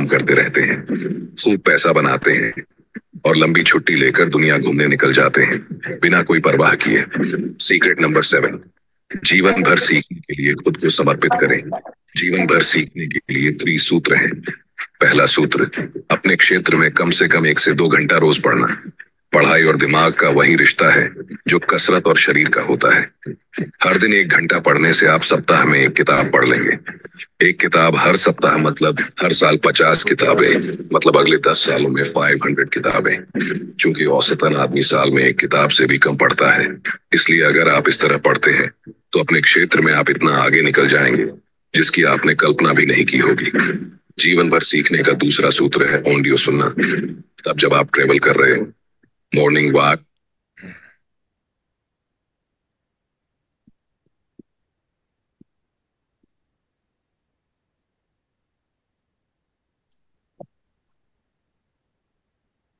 काम करते रहते हैं, खूब पैसा बनाते हैं और लंबी छुट्टी लेकर दुनिया घूमने निकल जाते हैं बिना कोई परवाह किए। सीक्रेट नंबर 7, जीवन भर सीखने के लिए खुद को समर्पित करें। जीवन भर सीखने के लिए 3 सूत्र हैं। पहला सूत्र, अपने क्षेत्र में कम से कम 1 से 2 घंटा रोज पढ़ना। पढ़ाई और दिमाग का वही रिश्ता है जो कसरत और शरीर का होता है। हर दिन 1 घंटा पढ़ने से आप सप्ताह में 1 किताब पढ़ लेंगे। 1 किताब हर सप्ताह मतलब हर साल 50 किताबें, मतलब अगले 10 सालों में 500 किताबें। चूंकि औसतन आदमी साल में 1 किताब से भी कम पढ़ता है, इसलिए अगर आप इस तरह पढ़ते हैं तो अपने क्षेत्र में आप इतना आगे निकल जाएंगे जिसकी आपने कल्पना भी नहीं की होगी। जीवन भर सीखने का दूसरा सूत्र है ऑडियो सुनना। तब जब आप ट्रेवल कर रहे हो, मॉर्निंग वॉक,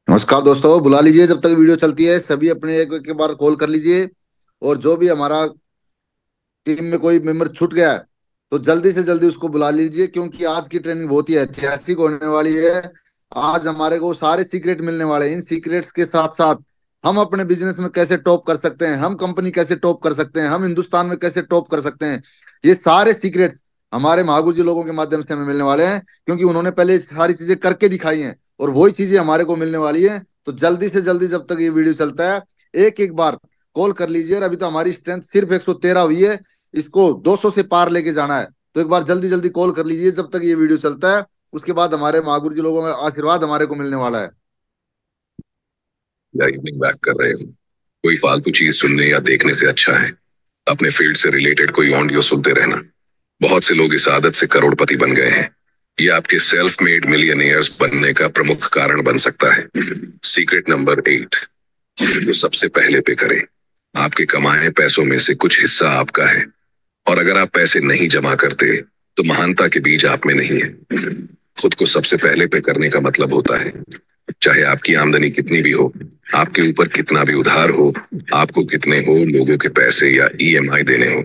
नमस्कार दोस्तों, बुला लीजिए जब तक वीडियो चलती है। सभी अपने एक एक बार कॉल कर लीजिए। और जो भी हमारा टीम में कोई मेंबर छूट गया है तो जल्दी से जल्दी उसको बुला लीजिए, क्योंकि आज की ट्रेनिंग बहुत ही ऐतिहासिक होने वाली है। आज हमारे को सारे सीक्रेट मिलने वाले हैं। इन सीक्रेट्स के साथ साथ हम अपने बिजनेस में कैसे टॉप कर सकते हैं, हम कंपनी कैसे टॉप कर सकते हैं, हम हिंदुस्तान में कैसे टॉप कर सकते हैं, ये सारे सीक्रेट्स हमारे महागुरु जी लोगों के माध्यम से हमें मिलने वाले हैं, क्योंकि उन्होंने पहले सारी चीजें करके दिखाई हैं और वही चीजें हमारे को मिलने वाली है। तो जल्दी से जल्दी जब तक ये वीडियो चलता है एक एक बार कॉल कर लीजिए। और अभी तो हमारी स्ट्रेंथ सिर्फ 113 हुई है, इसको 200 से पार लेके जाना है। तो एक बार जल्दी जल्दी कॉल कर लीजिए जब तक ये वीडियो चलता है। उसके बाद हमारे महागुरु जी लोगों का आशीर्वाद हमारे को मिलने वाला है। या इवनिंग वॉक कर रहे हो, कोई फालतू चीज सुनने या देखने से अच्छा है अपने फील्ड से रिलेटेड कोई ऑडियो सुनते रहना। बहुत से लोग इस आदत से करोड़पति बन गए हैं। ये आपके सेल्फ मेड मिलियनियर्स बनने का प्रमुख कारण बन सकता है। सीक्रेट नंबर 8, जो सबसे पहले पे करें। आपके कमाए पैसों में से कुछ हिस्सा आपका है, और अगर आप पैसे नहीं जमा करते तो महानता के बीज आप में नहीं है। खुद को सबसे पहले पे करने का मतलब होता है, चाहे आपकी आमदनी कितनी भी हो, आपके ऊपर कितना भी उधार हो, आपको कितने हो लोगों के पैसे या ईएमआई देने हो,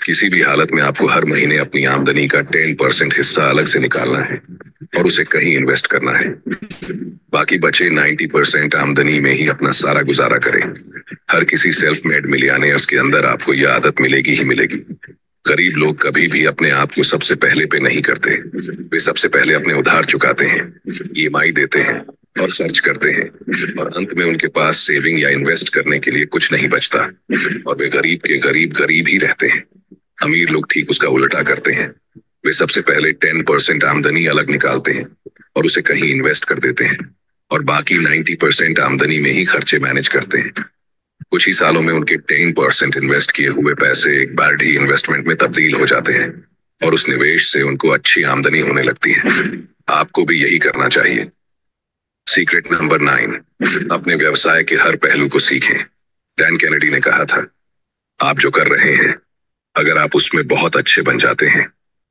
किसी भी हालत में आपको हर महीने अपनी आमदनी का 10% हिस्सा अलग से निकालना है और उसे कहीं इन्वेस्ट करना है। बाकी बचे 90% आमदनी में ही अपना सारा गुजारा करें। हर किसी सेल्फ मेड मिलियनियर्स के अंदर आपको यह आदत मिलेगी ही मिलेगी। गरीब लोग कभी भी अपने आप को सबसे पहले पे नहीं करते। वे सबसे पहले अपने उधार चुकाते हैं, ईएमआई देते हैं और खर्च करते हैं, और अंत में उनके पास सेविंग या इन्वेस्ट करने के लिए कुछ नहीं बचता और वे गरीब के गरीब गरीब ही रहते हैं। अमीर लोग ठीक उसका उल्टा करते हैं। वे सबसे पहले 10% आमदनी अलग निकालते हैं और उसे कहीं इन्वेस्ट कर देते हैं, और बाकी 90% आमदनी में ही खर्चे मैनेज करते हैं। कुछ ही सालों में उनके 10% इन्वेस्ट किए हुए पैसे एक बार ही इन्वेस्टमेंट में तब्दील हो जाते हैं और उस निवेश से उनको अच्छी आमदनी होने लगती है। आपको भी यही करना चाहिए। सीक्रेट नंबर 9, अपने व्यवसाय के हर पहलू को सीखें। डैन कैनेडी ने कहा था, आप जो कर रहे हैं, अगर आप उसमें बहुत अच्छे बन जाते हैं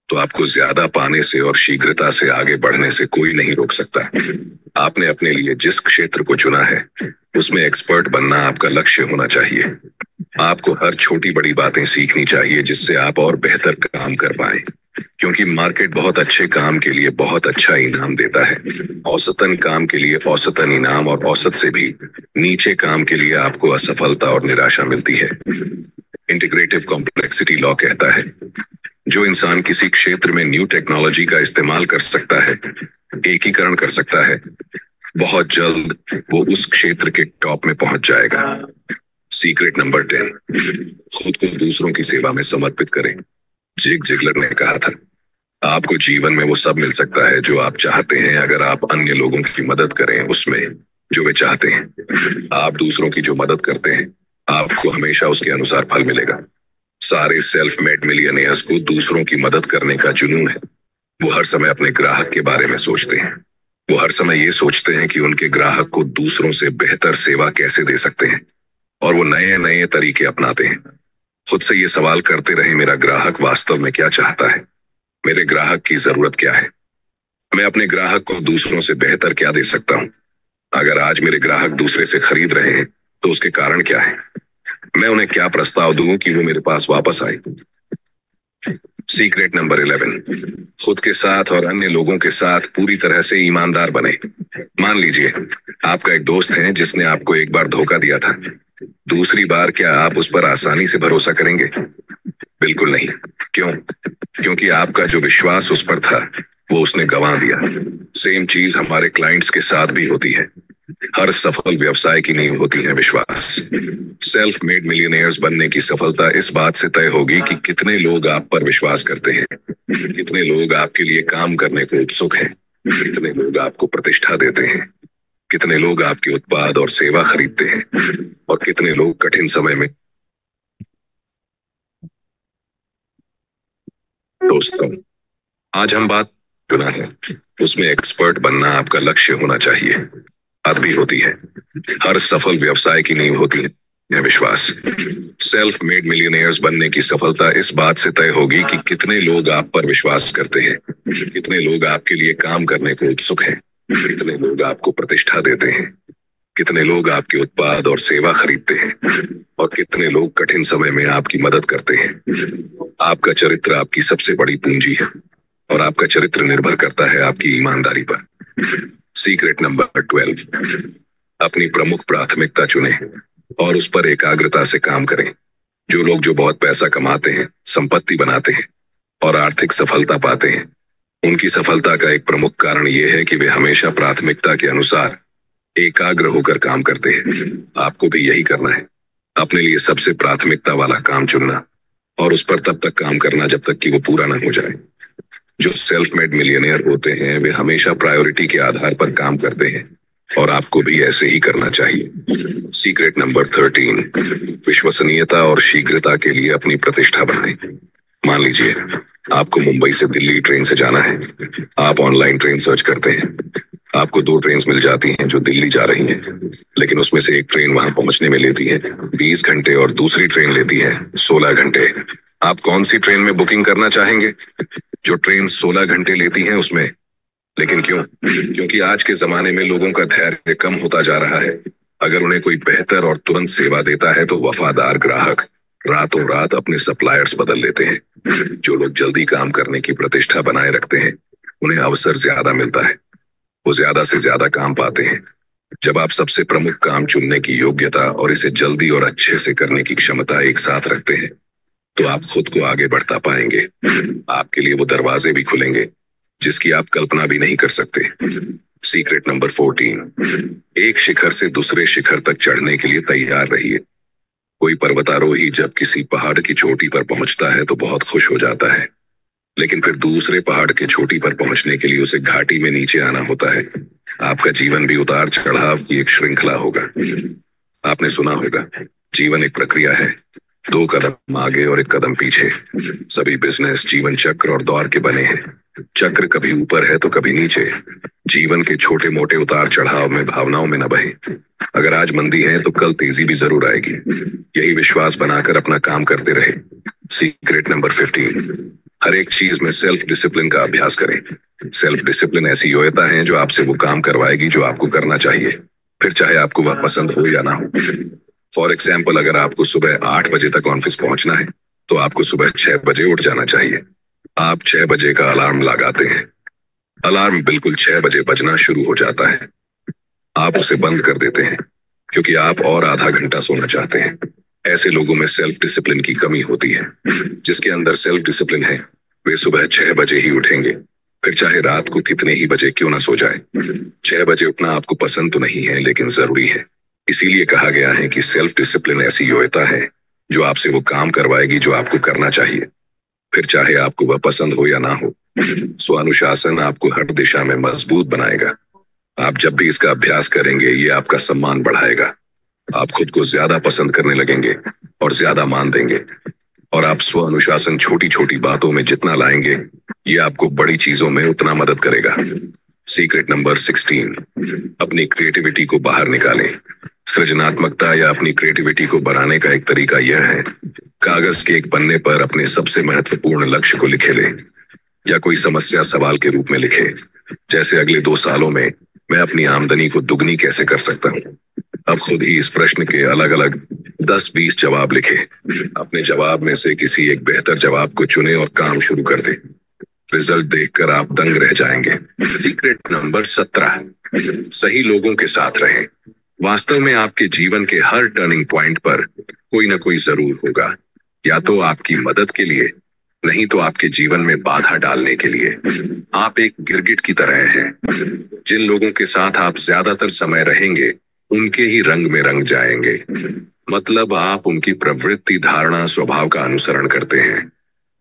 तो आपको ज्यादा पाने से और शीघ्रता से आगे बढ़ने से कोई नहीं रोक सकता। आपने अपने लिए जिस क्षेत्र को चुना है उसमें एक्सपर्ट बनना आपका लक्ष्य होना चाहिए। आपको हर छोटी बड़ी बातें सीखनी चाहिए जिससे आप और बेहतर काम कर पाए, क्योंकि मार्केट बहुत अच्छे काम के लिए बहुत अच्छा इनाम देता है। औसतन काम के लिए औसतन इनाम, और औसत से भी नीचे काम के लिए आपको असफलता और निराशा मिलती है। इंटीग्रेटिव कॉम्प्लेक्सिटी लॉ कहता है, जो इंसान किसी क्षेत्र में न्यू टेक्नोलॉजी का इस्तेमाल कर सकता है, एकीकरण कर सकता है, बहुत जल्द वो उस क्षेत्र के टॉप में पहुंच जाएगा। सीक्रेट नंबर 10, खुद को दूसरों की सेवा में समर्पित करें। जिग जिगलर ने कहा था, आपको जीवन में वो सब मिल सकता है जो आप चाहते हैं अगर आप अन्य लोगों की मदद करें उसमें जो वे चाहते हैं। आप दूसरों की जो मदद करते हैं आपको हमेशा उसके अनुसार फल मिलेगा। सारे सेल्फ मेड मिलियनियर्स को दूसरों की मदद करने का जुनून है। वो हर समय अपने ग्राहक के बारे में सोचते हैं। वो हर समय ये सोचते हैं कि उनके ग्राहक को दूसरों से बेहतर सेवा कैसे दे सकते हैं, और वो नए नए तरीके अपनाते हैं। खुद से ये सवाल करते रहे, मेरा ग्राहक वास्तव में क्या चाहता है, मेरे ग्राहक की जरूरत क्या है, मैं अपने ग्राहक को दूसरों से बेहतर क्या दे सकता हूँ। अगर आज मेरे ग्राहक दूसरे से खरीद रहे हैं तो उसके कारण क्या है, मैं उन्हें क्या प्रस्ताव दूं कि वो मेरे पास वापस आए। सीक्रेट नंबर 11, खुद के साथ और अन्य लोगों के साथ पूरी तरह से ईमानदार बने। मान लीजिए आपका एक दोस्त है जिसने आपको एक बार धोखा दिया था। दूसरी बार क्या आप उस पर आसानी से भरोसा करेंगे? बिल्कुल नहीं। क्यों? क्योंकि आपका जो विश्वास उस पर था वो उसने गंवा दिया। सेम चीज हमारे क्लाइंट्स के साथ भी होती है। हर सफल व्यवसाय की नींव होती है विश्वास। सेल्फ मेड मिलियनेयर्स बनने की सफलता इस बात से तय होगी कि कितने लोग आप पर विश्वास करते हैं, कितने लोग आपके लिए काम करने को उत्सुक हैं, कितने लोग आपको प्रतिष्ठा देते हैं, कितने लोग आपके उत्पाद और सेवा खरीदते हैं, और कितने लोग कठिन समय में। दोस्तों, आज हम बात चुना है उसमें एक्सपर्ट बनना आपका लक्ष्य होना चाहिए। बात भी होती है, हर सफल व्यवसाय की नींव होती है विश्वास। सेल्फ मेड मिलियनेयर्स बनने की सफलता इस बात से तय होगी कि कितने लोग आप पर विश्वास करते हैं, कितने लोग आपके लिए काम करने को उत्सुक हैं, कितने लोग आपको प्रतिष्ठा देते हैं, कितने लोग आपके उत्पाद और सेवा खरीदते हैं, और कितने लोग कठिन समय में आपकी मदद करते हैं। आपका चरित्र आपकी सबसे बड़ी पूंजी है और आपका चरित्र निर्भर करता है आपकी ईमानदारी पर। सीक्रेट नंबर 12, अपनी प्रमुख प्राथमिकता चुनें और उस पर एकाग्रता से काम करें। जो लोग जो बहुत पैसा कमाते हैं, संपत्ति बनाते हैं और आर्थिक सफलता पाते हैं, उनकी सफलता का एक प्रमुख कारण यह है कि वे हमेशा प्राथमिकता के अनुसार एकाग्र होकर काम करते हैं। आपको भी यही करना है, अपने लिए सबसे प्राथमिकता वाला काम चुनना और उस पर तब तक काम करना जब तक कि वो पूरा ना हो जाए। जो सेल्फ मेड मिलियनेयर होते हैं वे हमेशा प्रायोरिटी के आधार पर काम करते हैं और आपको भी ऐसे ही करना चाहिए। सीक्रेट नंबर 13, विश्वसनीयता और शीघ्रता के लिए अपनी प्रतिष्ठा बनाएं। मान लीजिए आपको मुंबई से दिल्ली ट्रेन से जाना है। आप ऑनलाइन ट्रेन सर्च करते हैं, आपको 2 ट्रेन मिल जाती हैं जो दिल्ली जा रही हैं, लेकिन उसमें से एक ट्रेन वहां पहुंचने में लेती है 20 घंटे और दूसरी ट्रेन लेती है 16 घंटे। आप कौन सी ट्रेन में बुकिंग करना चाहेंगे? जो ट्रेन 16 घंटे लेती है उसमें। लेकिन क्यों? क्योंकि आज के जमाने में लोगों का धैर्य कम होता जा रहा है। अगर उन्हें कोई बेहतर और तुरंत सेवा देता है तो वफादार ग्राहक रातों रात अपने सप्लायर्स बदल लेते हैं। जो लोग जल्दी काम करने की प्रतिष्ठा बनाए रखते हैं उन्हें अवसर ज्यादा मिलता है, वो ज्यादा से ज्यादा काम पाते हैं। जब आप सबसे प्रमुख काम चुनने की योग्यता और इसे जल्दी और अच्छे से करने की क्षमता एक साथ रखते हैं तो आप खुद को आगे बढ़ता पाएंगे। आपके लिए वो दरवाजे भी खुलेंगे जिसकी आप कल्पना भी नहीं कर सकते। सीक्रेट नंबर 14, एक शिखर से दूसरे शिखर तक चढ़ने के लिए तैयार रहिए। कोई पर्वतारोही जब किसी पहाड़ की चोटी पर पहुंचता है तो बहुत खुश हो जाता है, लेकिन फिर दूसरे पहाड़ की चोटी पर पहुंचने के लिए उसे घाटी में नीचे आना होता है। आपका जीवन भी उतार चढ़ाव की एक श्रृंखला होगा। आपने सुना होगा, जीवन एक प्रक्रिया है, 2 कदम आगे और 1 कदम पीछे। सभी बिजनेस जीवन चक्र और दौर के बने हैं। चक्र कभी ऊपर है तो कभी नीचे। जीवन के छोटे मोटे उतार चढ़ाव में भावनाओं में न बहे। अगर आज मंदी है तो कल तेजी भी जरूर आएगी। यही विश्वास बनाकर अपना काम करते रहे। सीक्रेट नंबर 15, हर एक चीज में सेल्फ डिसिप्लिन का अभ्यास करें। सेल्फ डिसिप्लिन ऐसी योग्यता है जो आपसे वो काम करवाएगी जो आपको करना चाहिए, फिर चाहे आपको वह पसंद हो या ना हो। फॉर एग्जाम्पल, अगर आपको सुबह 8 बजे तक ऑफिस पहुंचना है तो आपको सुबह 6 बजे उठ जाना चाहिए। आप 6 बजे का अलार्म लगाते हैं, अलार्म बिल्कुल 6 बजे बजना शुरू हो जाता है। आप उसे बंद कर देते हैं क्योंकि आप और आधा घंटा सोना चाहते हैं। ऐसे लोगों में सेल्फ डिसिप्लिन की कमी होती है। जिसके अंदर सेल्फ डिसिप्लिन है वे सुबह 6 बजे ही उठेंगे, फिर चाहे रात को कितने ही बजे क्यों ना सो जाए। 6 बजे उठना आपको पसंद तो नहीं है लेकिन जरूरी है। इसीलिए कहा गया है कि सेल्फ डिसिप्लिन ऐसी योग्यता है जो आपसे वो काम करवाएगी जो आपको करना चाहिए, फिर चाहे आपको वह पसंद हो या ना हो। स्वानुशासन आपको हर दिशा में मजबूत बनाएगा। आप जब भी इसका अभ्यास करेंगे ये आपका सम्मान बढ़ाएगा। आप खुद को ज्यादा पसंद करने लगेंगे और ज्यादा मान देंगे, और आप स्व अनुशासन छोटी छोटी बातों में जितना लाएंगे ये आपको बड़ी चीजों में उतना मदद करेगा। सीक्रेट नंबर 16, अपनी क्रिएटिविटी को बाहर निकालें। सृजनात्मकता या अपनी क्रिएटिविटी को बढ़ाने का एक तरीका यह है, कागज के एक पन्ने पर अपने सबसे महत्वपूर्ण लक्ष्य को लिखे लें या कोई समस्या सवाल के रूप में लिखे। जैसे अगले 2 सालों में मैं अपनी आमदनी को दुगनी कैसे कर सकता हूँ। अब खुद ही इस प्रश्न के अलग अलग 10-20 जवाब लिखें। अपने जवाब में से किसी एक बेहतर जवाब को चुनें और काम शुरू कर दें। रिजल्ट देखकर आप दंग रह जाएंगे। सीक्रेट नंबर 17, सही लोगों के साथ रहें। वास्तव में आपके जीवन के हर टर्निंग पॉइंट पर कोई ना कोई जरूर होगा, या तो आपकी मदद के लिए, नहीं तो आपके जीवन में बाधा डालने के लिए। आप एक गिरगिट की तरह हैं। जिन लोगों के साथ आप ज्यादातर समय रहेंगे उनके ही रंग में रंग जाएंगे। मतलब आप उनकी प्रवृत्ति, धारणा, स्वभाव का अनुसरण करते हैं।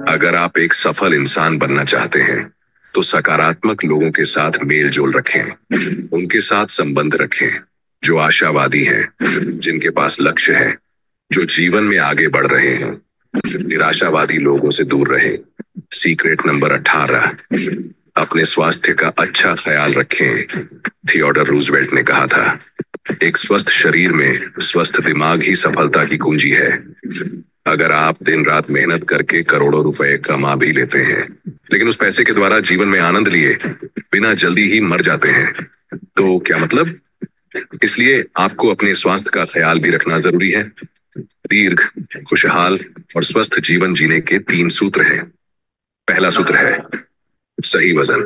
अगर आप एक सफल इंसान बनना चाहते हैं तो सकारात्मक लोगों के साथ मेल जोल रखें। उनके साथ संबंध रखें जो आशावादी हैं, जिनके पास लक्ष्य है, जो जीवन में आगे बढ़ रहे हैं। निराशावादी लोगों से दूर रहें। सीक्रेट नंबर 18, अपने स्वास्थ्य का अच्छा ख्याल रखें। थियोडर रूजवेल्ट ने कहा था, एक स्वस्थ शरीर में स्वस्थ दिमाग ही सफलता की कुंजी है। अगर आप दिन रात मेहनत करके करोड़ों रुपए कमा भी लेते हैं, लेकिन उस पैसे के द्वारा जीवन में आनंद लिए बिना जल्दी ही मर जाते हैं, तो क्या मतलब? इसलिए आपको अपने स्वास्थ्य का ख्याल भी रखना जरूरी है। दीर्घ, खुशहाल और स्वस्थ जीवन जीने के 3 सूत्र हैं। पहला सूत्र है सही वजन।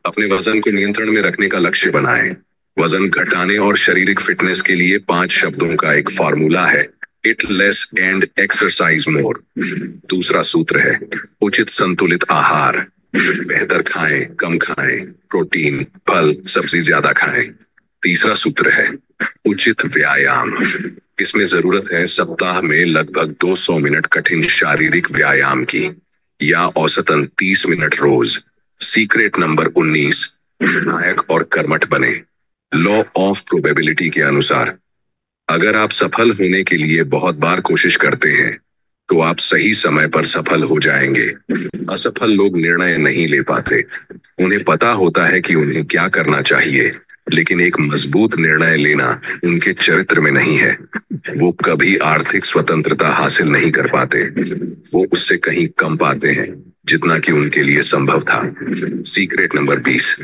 अपने वजन को नियंत्रण में रखने का लक्ष्य बनाएं। वजन घटाने और शारीरिक फिटनेस के लिए 5 शब्दों का एक फॉर्मूला है, इट लेस एंड एक्सरसाइज मोर। दूसरा सूत्र है उचित संतुलित आहार। बेहतर खाएं, कम खाएं, प्रोटीन, फल, सब्जी ज्यादा खाएं। तीसरा सूत्र है उचित व्यायाम। इसमें जरूरत है सप्ताह में लगभग 200 मिनट कठिन शारीरिक व्यायाम की, या औसतन 30 मिनट रोज। सीक्रेट नंबर 19, नायक और कर्मठ बने। लॉ ऑफ प्रोबेबिलिटी के अनुसार अगर आप सफल होने के लिए बहुत बार कोशिश करते हैं तो आप सही समय पर सफल हो जाएंगे। असफल लोग निर्णय नहीं ले पाते। उन्हें पता होता है कि उन्हें क्या करना चाहिए, लेकिन एक मजबूत निर्णय लेना उनके चरित्र में नहीं है। वो कभी आर्थिक स्वतंत्रता हासिल नहीं कर पाते। वो उससे कहीं कम पाते हैं जितना कि उनके लिए संभव था। सीक्रेट नंबर 20,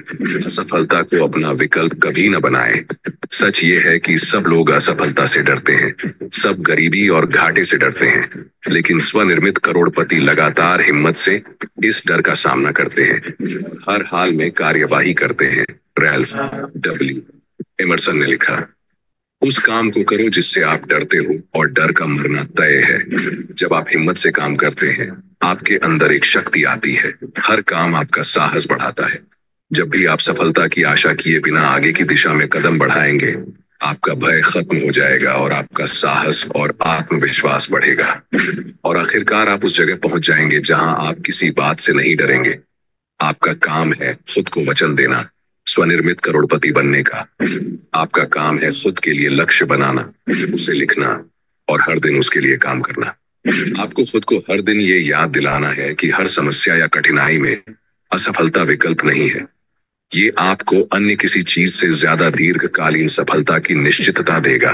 असफलता को अपना विकल्प कभी न बनाएं। सच ये है कि सब लोग असफलता से डरते हैं, सब गरीबी और घाटे से डरते हैं, लेकिन स्वनिर्मित करोड़पति लगातार हिम्मत से इस डर का सामना करते हैं और हर हाल में कार्यवाही करते हैं। रैल्फ डब्ल्यू एमरसन ने लिखा, उस काम को करो जिससे आप डरते हो और डर का मरना तय है। जब आप हिम्मत से काम करते हैं आपके अंदर एक शक्ति आती है। हर काम आपका साहस बढ़ाता है। जब भी आप सफलता की आशा किए बिना आगे की दिशा में कदम बढ़ाएंगे आपका भय खत्म हो जाएगा और आपका साहस और आत्मविश्वास बढ़ेगा, और आखिरकार आप उस जगह पहुंच जाएंगे जहां आप किसी बात से नहीं डरेंगे। आपका काम है खुद को वचन देना, स्वनिर्मित करोड़पति बनने का। आपका काम है खुद के लिए लक्ष्य बनाना, उसे लिखना और हर दिन उसके लिए काम करना। आपको खुद को हर दिन ये याद दिलाना है कि हर समस्या या कठिनाई में असफलता विकल्प नहीं है। ये आपको अन्य किसी चीज से ज्यादा दीर्घकालीन सफलता की निश्चितता देगा।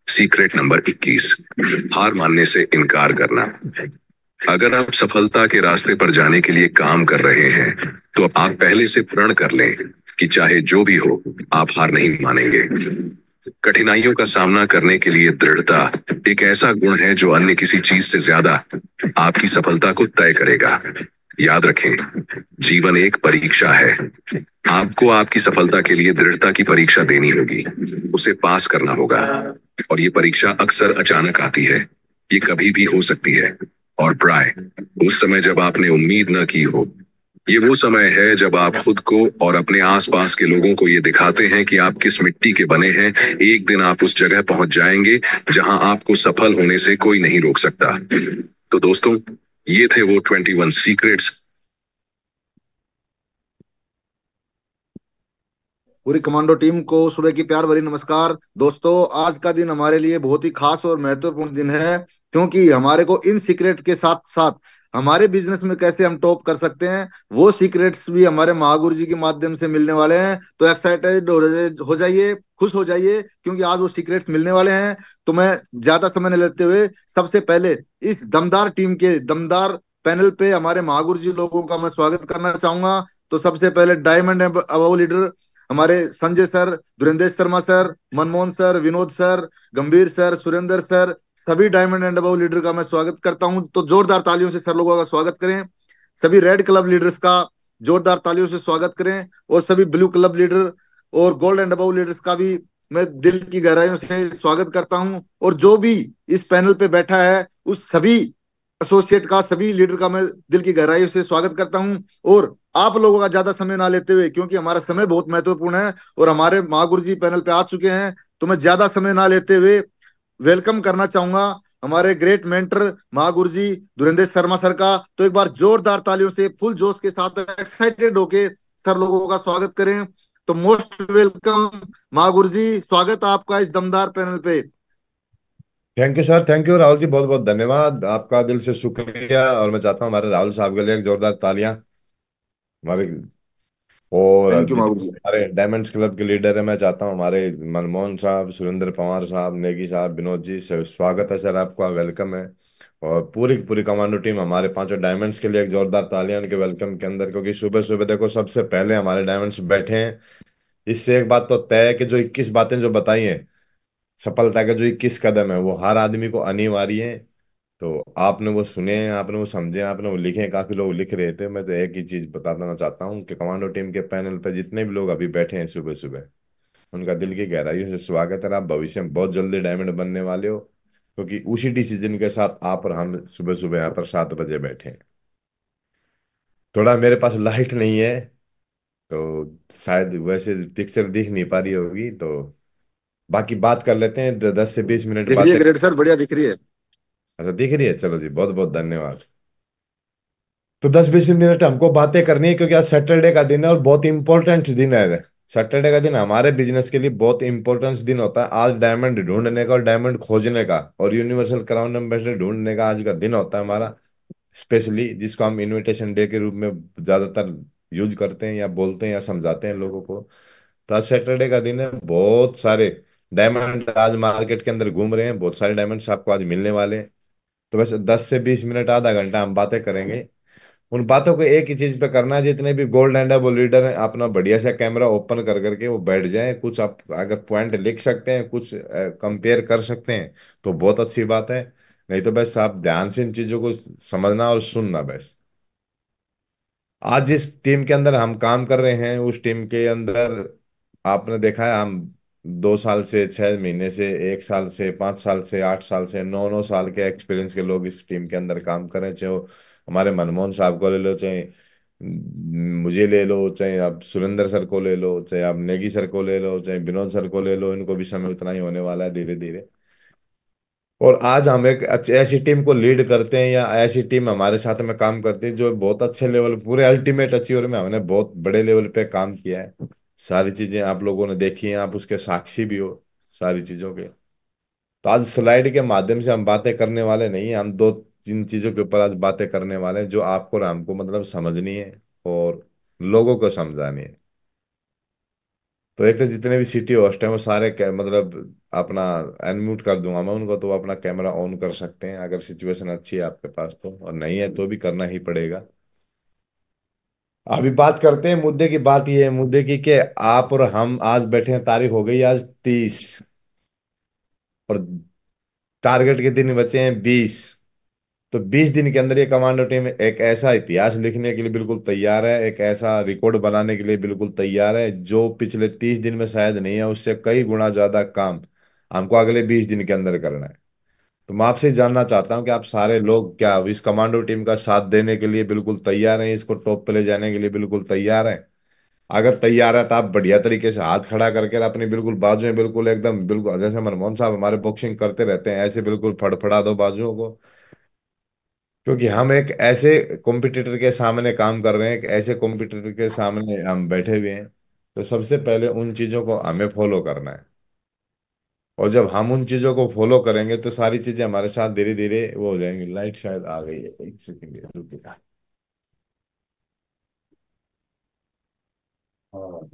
सीक्रेट नंबर 21, हार मानने से इनकार करना। अगर आप सफलता के रास्ते पर जाने के लिए काम कर रहे हैं तो आप पहले से प्रण कर लें कि चाहे जो भी हो आप हार नहीं मानेंगे। कठिनाइयों का सामना करने के लिए दृढ़ता एक ऐसा गुण है जो अन्य किसी चीज से ज्यादा आपकी सफलता को तय करेगा। याद रखें, जीवन एक परीक्षा है। आपको आपकी सफलता के लिए दृढ़ता की परीक्षा देनी होगी, उसे पास करना होगा। और ये परीक्षा अक्सर अचानक आती है, ये कभी भी हो सकती है, और प्राय उस समय जब आपने उम्मीद न की हो। ये वो समय है जब आप खुद को और अपने आसपास के लोगों को ये दिखाते हैं कि आप किस मिट्टी के बने हैं। एक दिन आप उस जगह पहुंच जाएंगे जहां आपको सफल होने से कोई नहीं रोक सकता। तो दोस्तों, ये थे वो 21 सीक्रेट्स। पूरी कमांडो टीम को सुबह की प्यार भरी नमस्कार। दोस्तों, आज का दिन हमारे लिए बहुत ही खास और महत्वपूर्ण दिन है, क्योंकि हमारे को इन सीक्रेट के साथ साथ हमारे बिजनेस में कैसे हम टॉप कर सकते हैं वो सीक्रेट्स भी हमारे महागुरु जी के माध्यम से मिलने वाले हैं। तो एक्साइटेड हो जाइए, खुश हो जाइए, क्योंकि आज वो सीक्रेट्स मिलने वाले हैं। तो मैं ज्यादा समय न लेते हुए सबसे पहले इस दमदार टीम के दमदार पैनल पे हमारे महागुरु जी लोगों का मैं स्वागत करना चाहूंगा। तो सबसे पहले डायमंड अबव लीडर हमारे Sanjay sir, Dhurendra Sharma sir, Manmohan sir, Vinod sir, गंभीर सर, सुरेंद्र सर, सभी डायमंड एंड अबव लीडर का मैं स्वागत करता हूं। तो जोरदार तालियों से सर लोगों का स्वागत करें। सभी रेड क्लब लीडर्स का जोरदार तालियों से स्वागत करें। और सभी ब्लू क्लब लीडर और गोल्ड एंड अबव लीडर्स का भी मैं दिल की गहराइयों से स्वागत करता हूं। और जो भी इस पैनल पे बैठा है उस सभी एसोसिएट का, सभी लीडर का मैं दिल की गहराइयों से स्वागत करता हूं। और आप लोगों का ज्यादा समय ना लेते हुए, क्योंकि हमारा समय बहुत महत्वपूर्ण है और हमारे महागुरु जी पैनल पे आ चुके हैं, तो मैं ज्यादा समय ना लेते हुए वेलकम करना चाहूंगा हमारे ग्रेट मेंटर महागुरु जी धुरेंद्र शर्मा सर का। तो एक बार जोरदार तालियों से फुल जोश के साथ एक्साइटेड होके सर लोगों का स्वागत करें। तो मोस्ट वेलकम महागुरु जी, स्वागत है आपका इस दमदार पैनल पे। Thank you sir, thank you Rahul ji, बहुत बहुत धन्यवाद आपका, दिल से शुक्रिया। और मैं चाहता हूँ हमारे राहुल साहब के लिए एक जोरदार तालियां। हमारे और थैंक यू जितने महागुरु जी। हमारे डायमंड्स क्लब के लीडर है, मैं चाहता हूँ हमारे मनमोहन साहब, सुरेंद्र पवार साहब, नेगी साहब, विनोद जी, स्वागत है सर आपका, वेलकम है। और पूरी पूरी कमांडो टीम हमारे पांचों डायमंड्स के लिए एक जोरदार तालियां उनके वेलकम के अंदर, क्योंकि सुबह सुबह देखो सबसे पहले हमारे डायमंड्स बैठे हैं। इससे एक बात तो तय है कि जो 21 बातें जो बताई हैं, सफलता के जो 21 कदम है, वो हर आदमी को अनिवार्य है। तो आपने वो सुने हैं, आपने वो समझे हैं, आपने वो लिखे हैं, काफी लोग लिख रहे थे। मैं तो एक ही चीज बताना चाहता हूँ कि कमांडो टीम के पैनल पर जितने भी लोग अभी बैठे हैं सुबह सुबह, उनका दिल की गहराइयों से स्वागत है। आप भविष्य में बहुत जल्दी डायमंड बनने वाले हो, क्योंकि उसी डिसीजन के साथ आप और हम सुबह सुबह यहाँ पर 7 बजे बैठे हैं। थोड़ा मेरे पास लाइट नहीं है, तो शायद वैसे पिक्चर दिख नहीं पा रही होगी, तो बाकी बात कर लेते हैं, 10 से 20 मिनट दिख रही है बातें। ग्रेट सर, बढ़िया दिख रही है। अच्छा दिख रही है, चलो जी, बहुत बहुत धन्यवाद। तो 10-20 मिनट हमको बातें करनी है, क्योंकि आज सैटरडे का दिन है और बहुत इंपॉर्टेंट दिन है। सैटरडे का दिन हमारे बिजनेस के लिए बहुत इंपॉर्टेंट दिन होता है। आज डायमंड ढूंढने का और डायमंड खोजने का और यूनिवर्सल क्राउन एम्बेसडर ढूंढने का आज का दिन होता है हमारा, स्पेशली जिसको हम इनविटेशन डे के रूप में ज्यादातर यूज करते हैं या बोलते हैं या समझाते हैं लोगों को। तो आज सैटरडे का दिन है, बहुत सारे डायमंड आज मार्केट के अंदर घूम रहे हैं, बहुत सारे डायमंड्स आपको आज मिलने वाले हैं। तो बस 10 से 20 मिनट, आधा घंटा हम बातें करेंगे। उन बातों को एक ही चीज पे करना है, जितने भी गोल्ड एंड वो लीडर हैं अपना बढ़िया सा कैमरा ओपन कर करके वो बैठ जाएं। कुछ आप अगर पॉइंट लिख सकते हैं, कुछ कंपेयर कर सकते हैं, तो बहुत अच्छी बात है। नहीं तो बस आप ध्यान से इन चीजों को समझना और सुनना बस। आज जिस टीम के अंदर हम काम कर रहे हैं, उस टीम के अंदर आपने देखा है, हम 2 साल से, 6 महीने से, 1 साल से, 5 साल से, 8 साल से, 9 9 साल के एक्सपीरियंस के लोग इस टीम के अंदर काम कर रहे हैं। चाहे वो हमारे मनमोहन साहब को ले लो, चाहे मुझे ले लो, चाहे आप सुरेंद्र सर को ले लो, चाहे आप नेगी सर को ले लो, चाहे विनोद सर को ले लो, इनको भी समय उतना ही होने वाला है धीरे धीरे। और आज हम एक ऐसी टीम को लीड करते हैं, या ऐसी टीम हमारे साथ में काम करती है जो बहुत अच्छे लेवल, पूरे अल्टीमेट अचीवर में हमने बहुत बड़े लेवल पे काम किया है। सारी चीजें आप लोगों ने देखी हैं, आप उसके साक्षी भी हो सारी चीजों के। तो आज स्लाइड के माध्यम से हम बातें करने वाले नहीं हैं, हम 2 3 चीजों के ऊपर आज बातें करने वाले हैं, जो आपको और हमको मतलब समझनी है और लोगों को समझानी है। तो एक तो जितने भी सिटी होस्ट हैं वो सारे मतलब अपना अनम्यूट कर दूंगा मैं उनको, तो वो अपना कैमरा ऑन कर सकते हैं अगर सिचुएशन अच्छी है आपके पास तो, और नहीं है तो भी करना ही पड़ेगा। अभी बात करते हैं मुद्दे की। बात ये है मुद्दे की कि आप और हम आज बैठे हैं, तारीख हो गई आज 30, और टारगेट के दिन बचे हैं 20। तो 20 दिन के अंदर ये कमांडो टीम एक ऐसा इतिहास लिखने के लिए बिल्कुल तैयार है, एक ऐसा रिकॉर्ड बनाने के लिए बिल्कुल तैयार है, जो पिछले 30 दिन में शायद नहीं है, उससे कई गुना ज्यादा काम हमको अगले 20 दिन के अंदर करना है। तो मैं आपसे जानना चाहता हूं कि आप सारे लोग क्या इस कमांडो टीम का साथ देने के लिए बिल्कुल तैयार हैं, इसको टॉप पे ले जाने के लिए बिल्कुल तैयार हैं? अगर तैयार है तो आप बढ़िया तरीके से हाथ खड़ा करके और अपनी बिल्कुल बाजुएं बिल्कुल एकदम, बिल्कुल जैसे मनमोहन साहब हमारे बॉक्सिंग करते रहते हैं, ऐसे बिल्कुल फड़फड़ा दो बाजुओं को। क्योंकि हम एक ऐसे कॉम्पिटिटर के सामने काम कर रहे हैं, एक ऐसे कॉम्पिटिटर के सामने हम बैठे हुए हैं। तो सबसे पहले उन चीजों को हमें फॉलो करना है, और जब हम उन चीजों को फॉलो करेंगे तो सारी चीजें हमारे साथ धीरे धीरे वो हो जाएंगी। लाइट शायद आ गई है, एक सेकंड रुकिएगा। हाँ,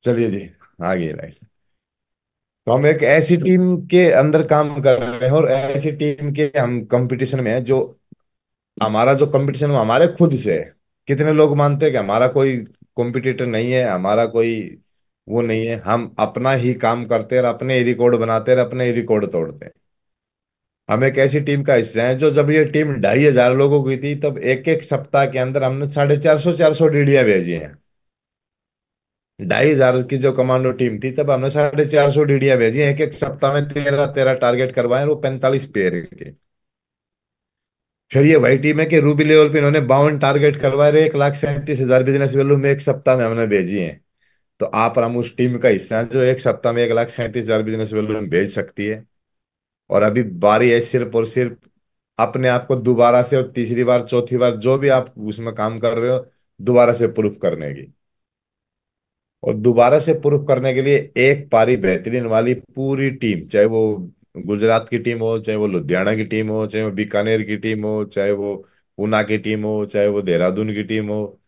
चलिए जी, आ गई लाइट। तो हम एक ऐसी टीम के अंदर काम कर रहे हैं, और ऐसी टीम के हम कंपटीशन में है, जो हमारा जो कंपटीशन वो हमारे खुद से है। कितने लोग मानते हैं कि हमारा कोई कॉम्पिटिटर नहीं है, हमारा कोई वो नहीं है, हम अपना ही काम करते हैं और अपने ही रिकॉर्ड बनाते हैं और अपने ही रिकॉर्ड तोड़ते हैं। हम एक ऐसी टीम का हिस्सा है जो, जब ये टीम 2,500 लोगों की थी, तब एक एक सप्ताह के अंदर हमने 450 डीडियां भेजी हैं। 2,500 की जो कमांडो टीम थी, तब हमने 450 डीडियां भेजी हैं। एक एक सप्ताह में 13-13 टारगेट करवाए, वो 45 पेयर के। फिर ये वही टीम है कि रूबी लेवल पे इन्होंने 52 टारगेट करवाए, 1,37,000 बिजनेस वैल्यू में एक सप्ताह में हमने भेजी है। तो आप और हम उस टीम का हिस्सा हैं जो एक सप्ताह में 1,37,000 बिजनेस वैल्यू में भेज सकती है। और अभी बारी है सिर्फ और सिर्फ अपने आप को दोबारा से, और तीसरी बार चौथी बार जो भी आप उसमें काम कर रहे हो, दोबारा से प्रूफ करने की। और दोबारा से प्रूफ करने के लिए एक पारी बेहतरीन वाली पूरी टीम, चाहे वो गुजरात की टीम हो, चाहे वो लुधियाना की टीम हो, चाहे वो बीकानेर की टीम हो, चाहे वो पूना की टीम हो, चाहे वो देहरादून की टीम हो,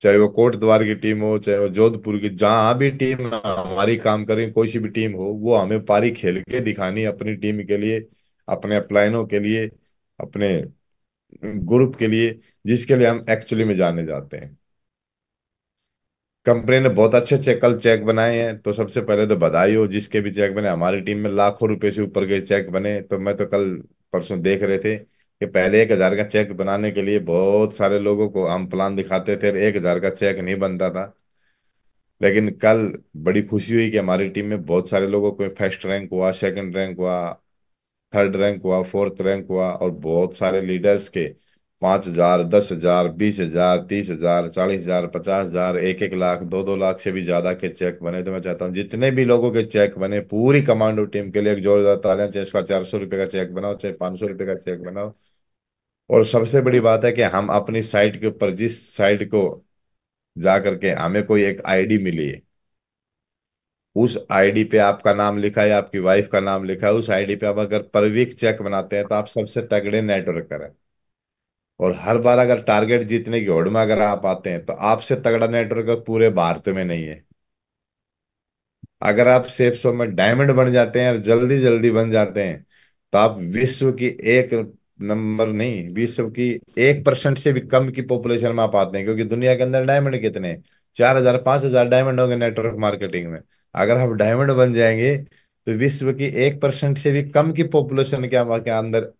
चाहे वो कोटद्वार की टीम हो, चाहे वो जोधपुर की, जहां भी टीम हमारी काम करें, कोई सी भी टीम हो, वो हमें पारी खेल के दिखानी है अपनी टीम के लिए, अपने अपलाइनों के लिए, अपने ग्रुप के लिए, जिसके लिए हम एक्चुअली में जाने जाते हैं। कंपनी ने बहुत अच्छे चेक, कल चेक बनाए हैं, तो सबसे पहले तो बधाई हो जिसके भी चेक बने। हमारी टीम में लाखों रुपए से ऊपर के चेक बने। तो मैं तो कल परसों देख रहे थे कि पहले 1,000 का चेक बनाने के लिए बहुत सारे लोगों को हम प्लान दिखाते थे, 1,000 का चेक नहीं बनता था। लेकिन कल बड़ी खुशी हुई कि हमारी टीम में बहुत सारे लोगों को फर्स्ट रैंक हुआ, सेकंड रैंक हुआ, थर्ड रैंक हुआ, फोर्थ रैंक हुआ, और बहुत सारे लीडर्स के 5,000, 10,000, 20,000, 30,000, 40,000, 50,000, 1-1 लाख, 2-2 लाख से भी ज्यादा के चेक बने। तो मैं चाहता हूँ जितने भी लोगों के चेक बने, पूरी कमांडो टीम के लिए एक जोरदार तालियां, चाहे उसका 400 रुपये का चेक बनाओ, चाहे 500 रुपये का चेक बनाओ। और सबसे बड़ी बात है कि हम अपनी साइट के ऊपर, जिस साइट को जा करके हमें कोई एक आईडी मिली है, उस आईडी पे आपका नाम लिखा है, आपकी वाइफ का नाम लिखा है, उस आईडी पे आप अगर पर वीक चेक बनाते हैं, तो आप सबसे तगड़े नेटवर्कर हैं। और हर बार अगर टारगेट जीतने की होड़ में अगर आप आते हैं, तो आपसे तगड़ा नेटवर्कर पूरे भारत में नहीं है। अगर आप सेफ शो में डायमंड बन जाते हैं और जल्दी जल्दी बन जाते हैं, तो आप विश्व की एक नंबर नहीं, विश्व की 1% से भी कम की पॉपुलेशन में आप आते हैं। क्योंकि दुनिया के अंदर डायमंड कितने हैं? 4,000, 5,000 डायमंड होंगे नेटवर्क मार्केटिंग में। अगर आप डायमंड बन जाएंगे, तो विश्व की 1% से भी कम की पॉपुलेशन के अंदर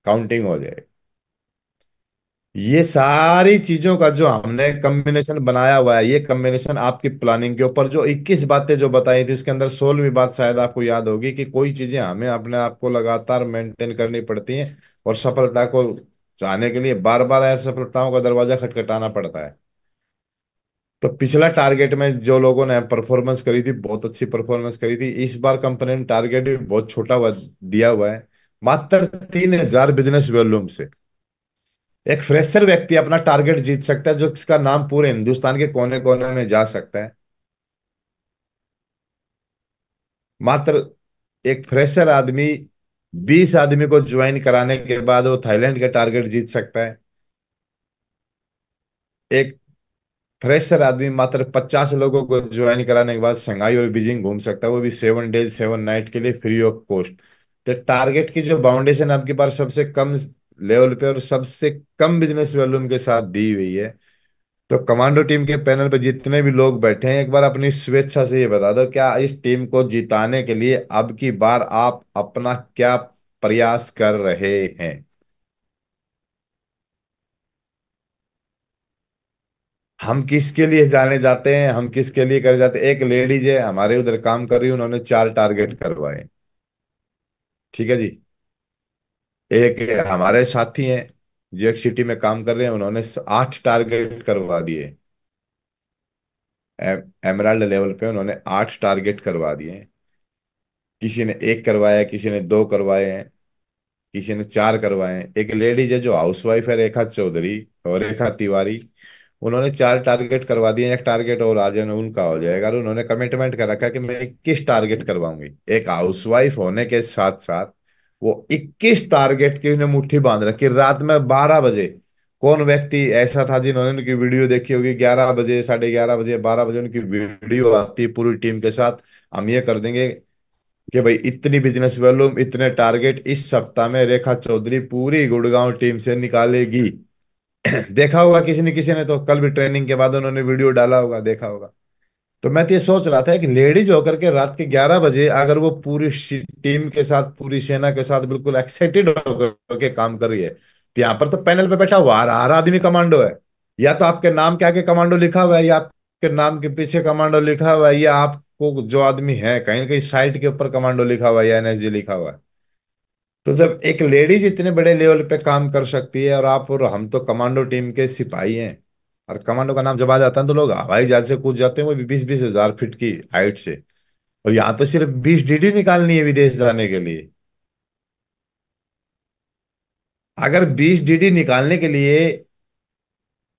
काउंटिंग हो जाएगी। ये सारी चीजों का जो हमने कॉम्बिनेशन बनाया हुआ है, ये कॉम्बिनेशन आपकी प्लानिंग के ऊपर, जो 21 बातें जो बताई थी, इसके अंदर 16वीं बात शायद आपको याद होगी कि कोई चीजें हमें अपने आप को लगातार मेंटेन करनी पड़ती हैं, और सफलता को चाहने के लिए बार बार असफलताओं का दरवाजा खटखटाना पड़ता है। तो पिछला टारगेट में जो लोगों ने परफॉर्मेंस करी थी, बहुत अच्छी परफॉर्मेंस करी थी। इस बार कंपनी ने टारगेट भी बहुत छोटा दिया हुआ है, मात्र 3,000 बिजनेस वॉल्यूम से। एक फ्रेशर व्यक्ति अपना टारगेट जीत सकता है, जो इसका नाम पूरे हिंदुस्तान के कोने कोने में जा सकता है। मात्र एक फ्रेशर आदमी 20 आदमी को ज्वाइन कराने के बाद वो थाईलैंड का टारगेट जीत सकता है। एक फ्रेशर आदमी मात्र 50 लोगों को ज्वाइन कराने के बाद शंघाई और बीजिंग घूम सकता है, वो भी 7 डेज 7 नाइट के लिए फ्री ऑफ कॉस्ट। तो टारगेट की जो बाउंडेशन आपके पास सबसे कम लेवल पे और सबसे कम बिजनेस वॉल्यूम के साथ दी हुई है। तो कमांडो टीम के पैनल पे जितने भी लोग बैठे हैं, एक बार अपनी स्वेच्छा से ये बता दो, क्या इस टीम को जिताने के लिए अब की बार आप अपना क्या प्रयास कर रहे हैं? हम किसके लिए जाने जाते हैं, हम किसके लिए कर जाते हैं? एक लेडीज है हमारे उधर काम कर रही है, उन्होंने 4 टारगेट करवाए। ठीक है जी। एक हमारे साथी हैं जो एक सिटी में काम कर रहे हैं, उन्होंने 8 टारगेट करवा दिए। एमराल्ड लेवल पे उन्होंने 8 टारगेट करवा दिए। किसी ने एक करवाया, किसी ने 2 करवाए हैं, किसी ने 4 करवाए हैं। एक लेडीज है जो हाउसवाइफ है, रेखा चौधरी और रेखा तिवारी, उन्होंने 4 टारगेट करवा दिए। एक टारगेट और आज उनका हो जाएगा, और उन्होंने कमिटमेंट कर रखा है कि मैं 21 टारगेट करवाऊंगी। एक हाउसवाइफ होने के साथ साथ वो 21 टारगेट की उन्हें मुट्ठी बांध रखी। रात में 12 बजे कौन व्यक्ति ऐसा था जिन्होंने उनकी वीडियो देखी होगी? 11 बजे, 11:30 बजे, 12 बजे उनकी वीडियो आती है पूरी टीम के साथ। हम ये कर देंगे कि भाई इतनी बिजनेस वॉल्यूम, इतने टारगेट इस सप्ताह में रेखा चौधरी पूरी गुड़गांव टीम से निकालेगी। देखा होगा किसी ने, तो कल भी ट्रेनिंग के बाद उन्होंने वीडियो डाला होगा, देखा होगा। तो मैं तो ये सोच रहा था कि लेडीज होकर के रात के 11 बजे अगर वो पूरी टीम के साथ, पूरी सेना के साथ बिल्कुल एक्साइटेड होकर के काम कर रही है, तो यहाँ पर तो पैनल पे बैठा हुआ हर आदमी कमांडो है। या तो आपके नाम के आगे कमांडो लिखा हुआ है, या आपके नाम के पीछे कमांडो लिखा हुआ है, या आपको जो आदमी है कहीं ना कहीं साइट के ऊपर कमांडो लिखा हुआ है या एनएसजी लिखा हुआ है। तो जब एक लेडीज इतने बड़े लेवल पे काम कर सकती है, और आप और हम तो कमांडो टीम के सिपाही हैं, और कमांडो का नाम जब आ जाता है तो लोग हवाई जहाज से कूद जाते हैं, वो भी 20-20 हजार फीट की हाइट से। और यहाँ तो सिर्फ 20 DD निकालनी है विदेश जाने के लिए। अगर 20 DD निकालने के लिए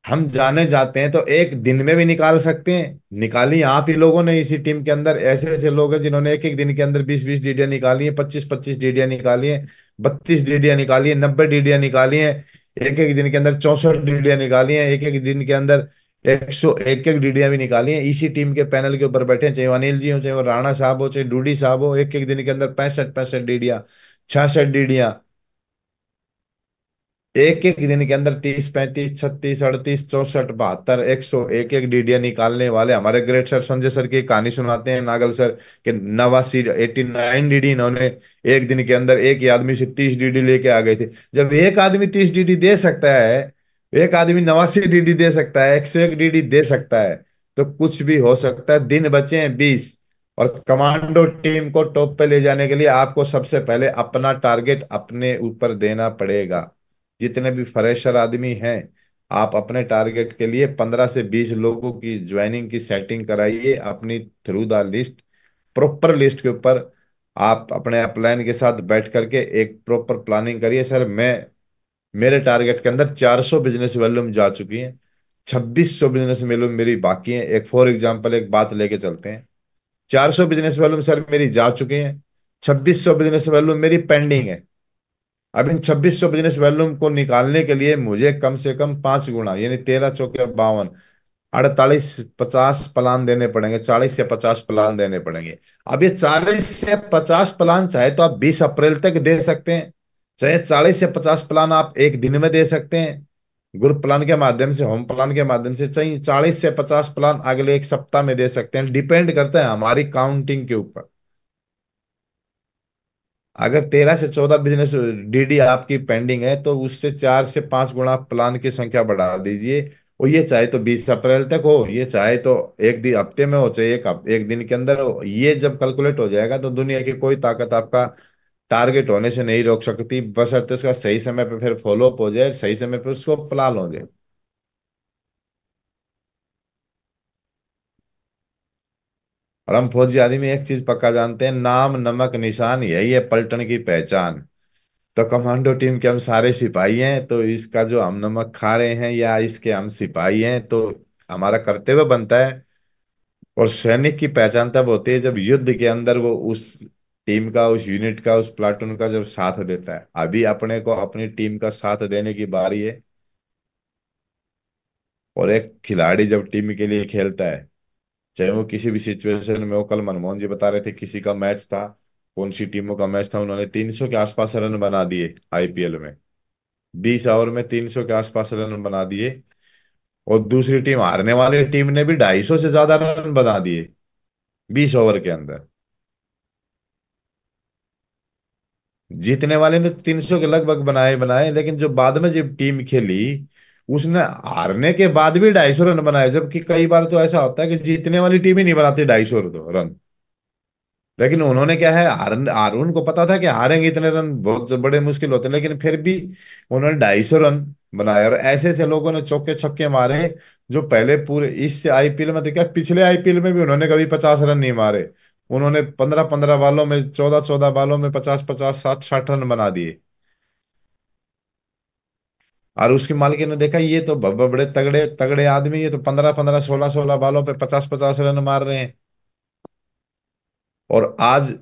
हम जाने जाते हैं तो एक दिन में भी निकाल सकते हैं। निकाली आप ही लोगों ने, इसी टीम के अंदर ऐसे ऐसे लोग हैं जिन्होंने एक एक दिन के अंदर 20-20 DD निकाली है, 25-25 DD निकाली है, 32 DD निकाली है, 90 DD निकाली है, एक एक दिन के अंदर 64 DD निकाली है, एक एक दिन के अंदर 101 DD भी निकाली है। इसी टीम के पैनल के ऊपर बैठे हैं, चाहे वो अनिल जी हो, चाहे वो राणा साहब हो, चाहे डूडी साहब हो, एक एक दिन के अंदर 65-65 DD, 66 DD, एक एक दिन के अंदर 30-35-36-38-64-72 100 एक एक DD निकालने वाले हमारे ग्रेट सर संजय सर की कहानी सुनाते हैं, नागल सर के 89 DD इन्होंने एक दिन के अंदर एक ही आदमी से 30 DD लेके आ गए थे। जब एक आदमी 30 DD दे सकता है, एक आदमी 89 DD दे सकता है, 101 DD दे सकता है, तो कुछ भी हो सकता है। दिन बचे हैं 20। और कमांडो टीम को टॉप पे ले जाने के लिए आपको सबसे पहले अपना टारगेट अपने ऊपर देना पड़ेगा। जितने भी फ्रेशर आदमी हैं, आप अपने टारगेट के लिए 15 से 20 लोगों की ज्वाइनिंग की सेटिंग कराइए अपनी through the list, proper list के ऊपर। आप अपने अपलाइन के साथ बैठ करके एक प्रॉपर प्लानिंग करिए। सर मैं, मेरे टारगेट के अंदर 400 बिजनेस वॉल्यूम जा चुकी हैं, 2600 बिजनेस वॉल्यूम मेरी बाकी है। एक फॉर एग्जांपल एक बात लेके चलते हैं, 400 बिजनेस वॉल्यूम सर मेरी जा चुकी हैं, 2600 बिजनेस वॉल्यूम मेरी पेंडिंग है। अब इन 2600 बिजनेस वॉल्यूम को निकालने के लिए मुझे कम से कम 5 गुना, यानी 13 चौके 52, 48-50 प्लान देने पड़ेंगे, 40 से 50 प्लान देने पड़ेंगे। अब ये 40 से 50 प्लान चाहे तो आप 20 अप्रैल तक दे सकते हैं, चाहे 40 से 50 प्लान आप एक दिन में दे सकते हैं ग्रुप प्लान के माध्यम से, होम प्लान के माध्यम से, चाहे 40 से 50 प्लान अगले एक सप्ताह में दे सकते हैं। डिपेंड करता है हमारी काउंटिंग के ऊपर। अगर 13 से 14 बिजनेस डीडी आपकी पेंडिंग है तो उससे 4 से 5 गुना प्लान की संख्या बढ़ा दीजिए। और ये चाहे तो 20 अप्रैल तक हो, ये चाहे तो एक दिन हफ्ते में हो, चाहे एक दिन के अंदर हो। ये जब कैलकुलेट हो जाएगा तो दुनिया की कोई ताकत आपका टारगेट होने से नहीं रोक सकती, बशर्ते उसका सही समय पे फिर फॉलो अप हो जाए, सही समय पे उसको प्लान हो जाए। और हम फौजी आदमी एक चीज पक्का जानते हैं, नाम नमक निशान यही है पलटन की पहचान। तो कमांडो टीम के हम सारे सिपाही हैं, तो इसका जो हम नमक खा रहे हैं या इसके हम सिपाही हैं, तो हमारा कर्तव्य बनता है। और सैनिक की पहचान तब होती है जब युद्ध के अंदर वो उस टीम का, उस यूनिट का, उस प्लाटून का जब साथ देता है। अभी अपने को अपनी टीम का साथ देने की बारी है। और एक खिलाड़ी जब टीम के लिए खेलता है, चाहे वो किसी भी सिचुएशन में हो, कल मनमोहन जी बता रहे थे किसी का मैच था, कौन सी टीमों का मैच था, उन्होंने 300 के आसपास रन बना दिए आईपीएल में, 20 ओवर में 300 के आसपास रन बना दिए। और दूसरी टीम, हारने वाली टीम ने भी 250 से ज्यादा रन बना दिए 20 ओवर के अंदर। जीतने वाले ने 300 के लगभग बनाए बनाए, लेकिन जो बाद में जब टीम खेली उसने हारने के बाद भी 250 रन बनाए। जबकि कई बार तो ऐसा होता है कि जीतने वाली टीम ही नहीं बनाती 250 रन। लेकिन उन्होंने क्या है, हार उनको पता था कि हारेंगे, इतने रन बहुत बड़े मुश्किल होते हैं, लेकिन फिर भी उन्होंने 250 रन बनाए। और ऐसे ऐसे लोगों ने चौके छक्के मारे जो पहले पूरे इस आईपीएल में, तो क्या पिछले आईपीएल में भी उन्होंने कभी 50 रन नहीं मारे। उन्होंने 15-15 बालों में, 14-14 बालों में 50-50, 60-60 रन बना दिए। और उसकी मालकिन ने देखा ये तो बड़े तगड़े तगड़े आदमी, ये तो 15-15, 16-16 बालों पे 50-50 रन मार रहे हैं। और आज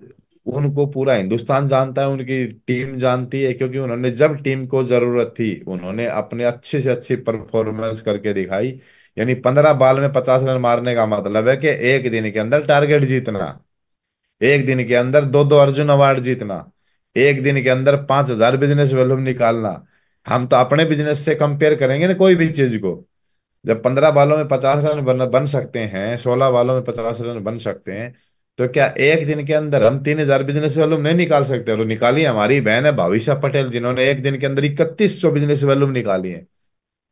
उनको पूरा हिंदुस्तान जानता है, उनकी टीम जानती है, क्योंकि उन्होंने जब टीम को जरूरत थी उन्होंने अपने अच्छे से अच्छी परफॉर्मेंस करके दिखाई। यानी 15 बाल में 50 रन मारने का मतलब है कि एक दिन के अंदर टारगेट जीतना, एक दिन के अंदर 2-2 अर्जुन अवार्ड जीतना, एक दिन के अंदर 5000 बिजनेस वॉल्यूम निकालना, हम तो अपने बिजनेस से कंपेयर करेंगे ना कोई भी चीज को। जब 15 बॉलों में 50 रन बन सकते हैं, 16 बॉलों में 50 रन बन सकते हैं, तो क्या एक दिन के अंदर हम 3,000 बिजनेस वॉल्यूम नहीं निकाल सकते? और निकाली हमारी बहन है भाविशा पटेल, जिन्होंने एक दिन के अंदर 3100 बिजनेस वॉल्यूम निकाली है।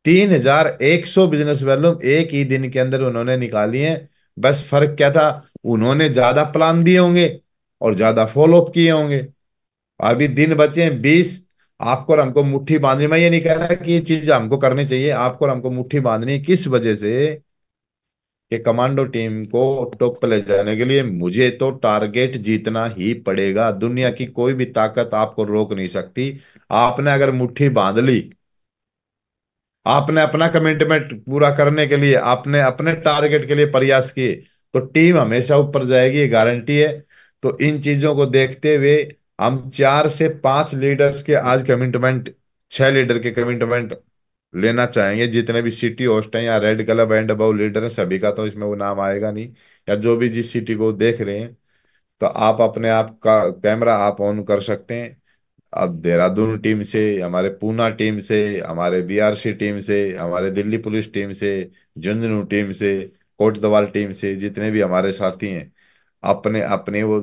3,100 बिजनेस वॉल्यूम एक ही दिन के अंदर उन्होंने निकाली है। बस फर्क क्या था? उन्होंने ज्यादा प्लान दिए होंगे और ज्यादा फॉलो अप किए होंगे। अभी दिन बचे हैं 20। आपको और हमको मुट्ठी बांधनी, मैं ये नहीं कह रहा कि ये चीज हमको करनी चाहिए, आपको और हमको मुट्ठी बांधनी है। किस वजह से? कि कमांडो टीम को टॉप पे ले जाने के लिए मुझे तो टारगेट जीतना ही पड़ेगा। दुनिया की कोई भी ताकत आपको रोक नहीं सकती। आपने अगर मुट्ठी बांध ली, आपने अपना कमिटमेंट पूरा करने के लिए, आपने अपने टारगेट के लिए प्रयास किए, तो टीम हमेशा ऊपर जाएगी, ये गारंटी है। तो इन चीजों को देखते हुए हम 4 से 5 लीडर्स के आज कमिटमेंट, 6 लीडर के कमिटमेंट लेना चाहेंगे। जितने भी सिटी होस्ट हैं या red club and above leader हैं, सभी का तो इसमें वो नाम आएगा नहीं, या जो भी जिस सिटी को देख रहे हैं, तो आप अपने आप का कैमरा आप ऑन कर सकते हैं। अब देहरादून टीम से, हमारे पूना टीम से, हमारे बीआरसी टीम से, हमारे दिल्ली पुलिस टीम से, झुंझुनू टीम से, कोटद्वार टीम से, जितने भी हमारे साथी हैं, अपने अपने वो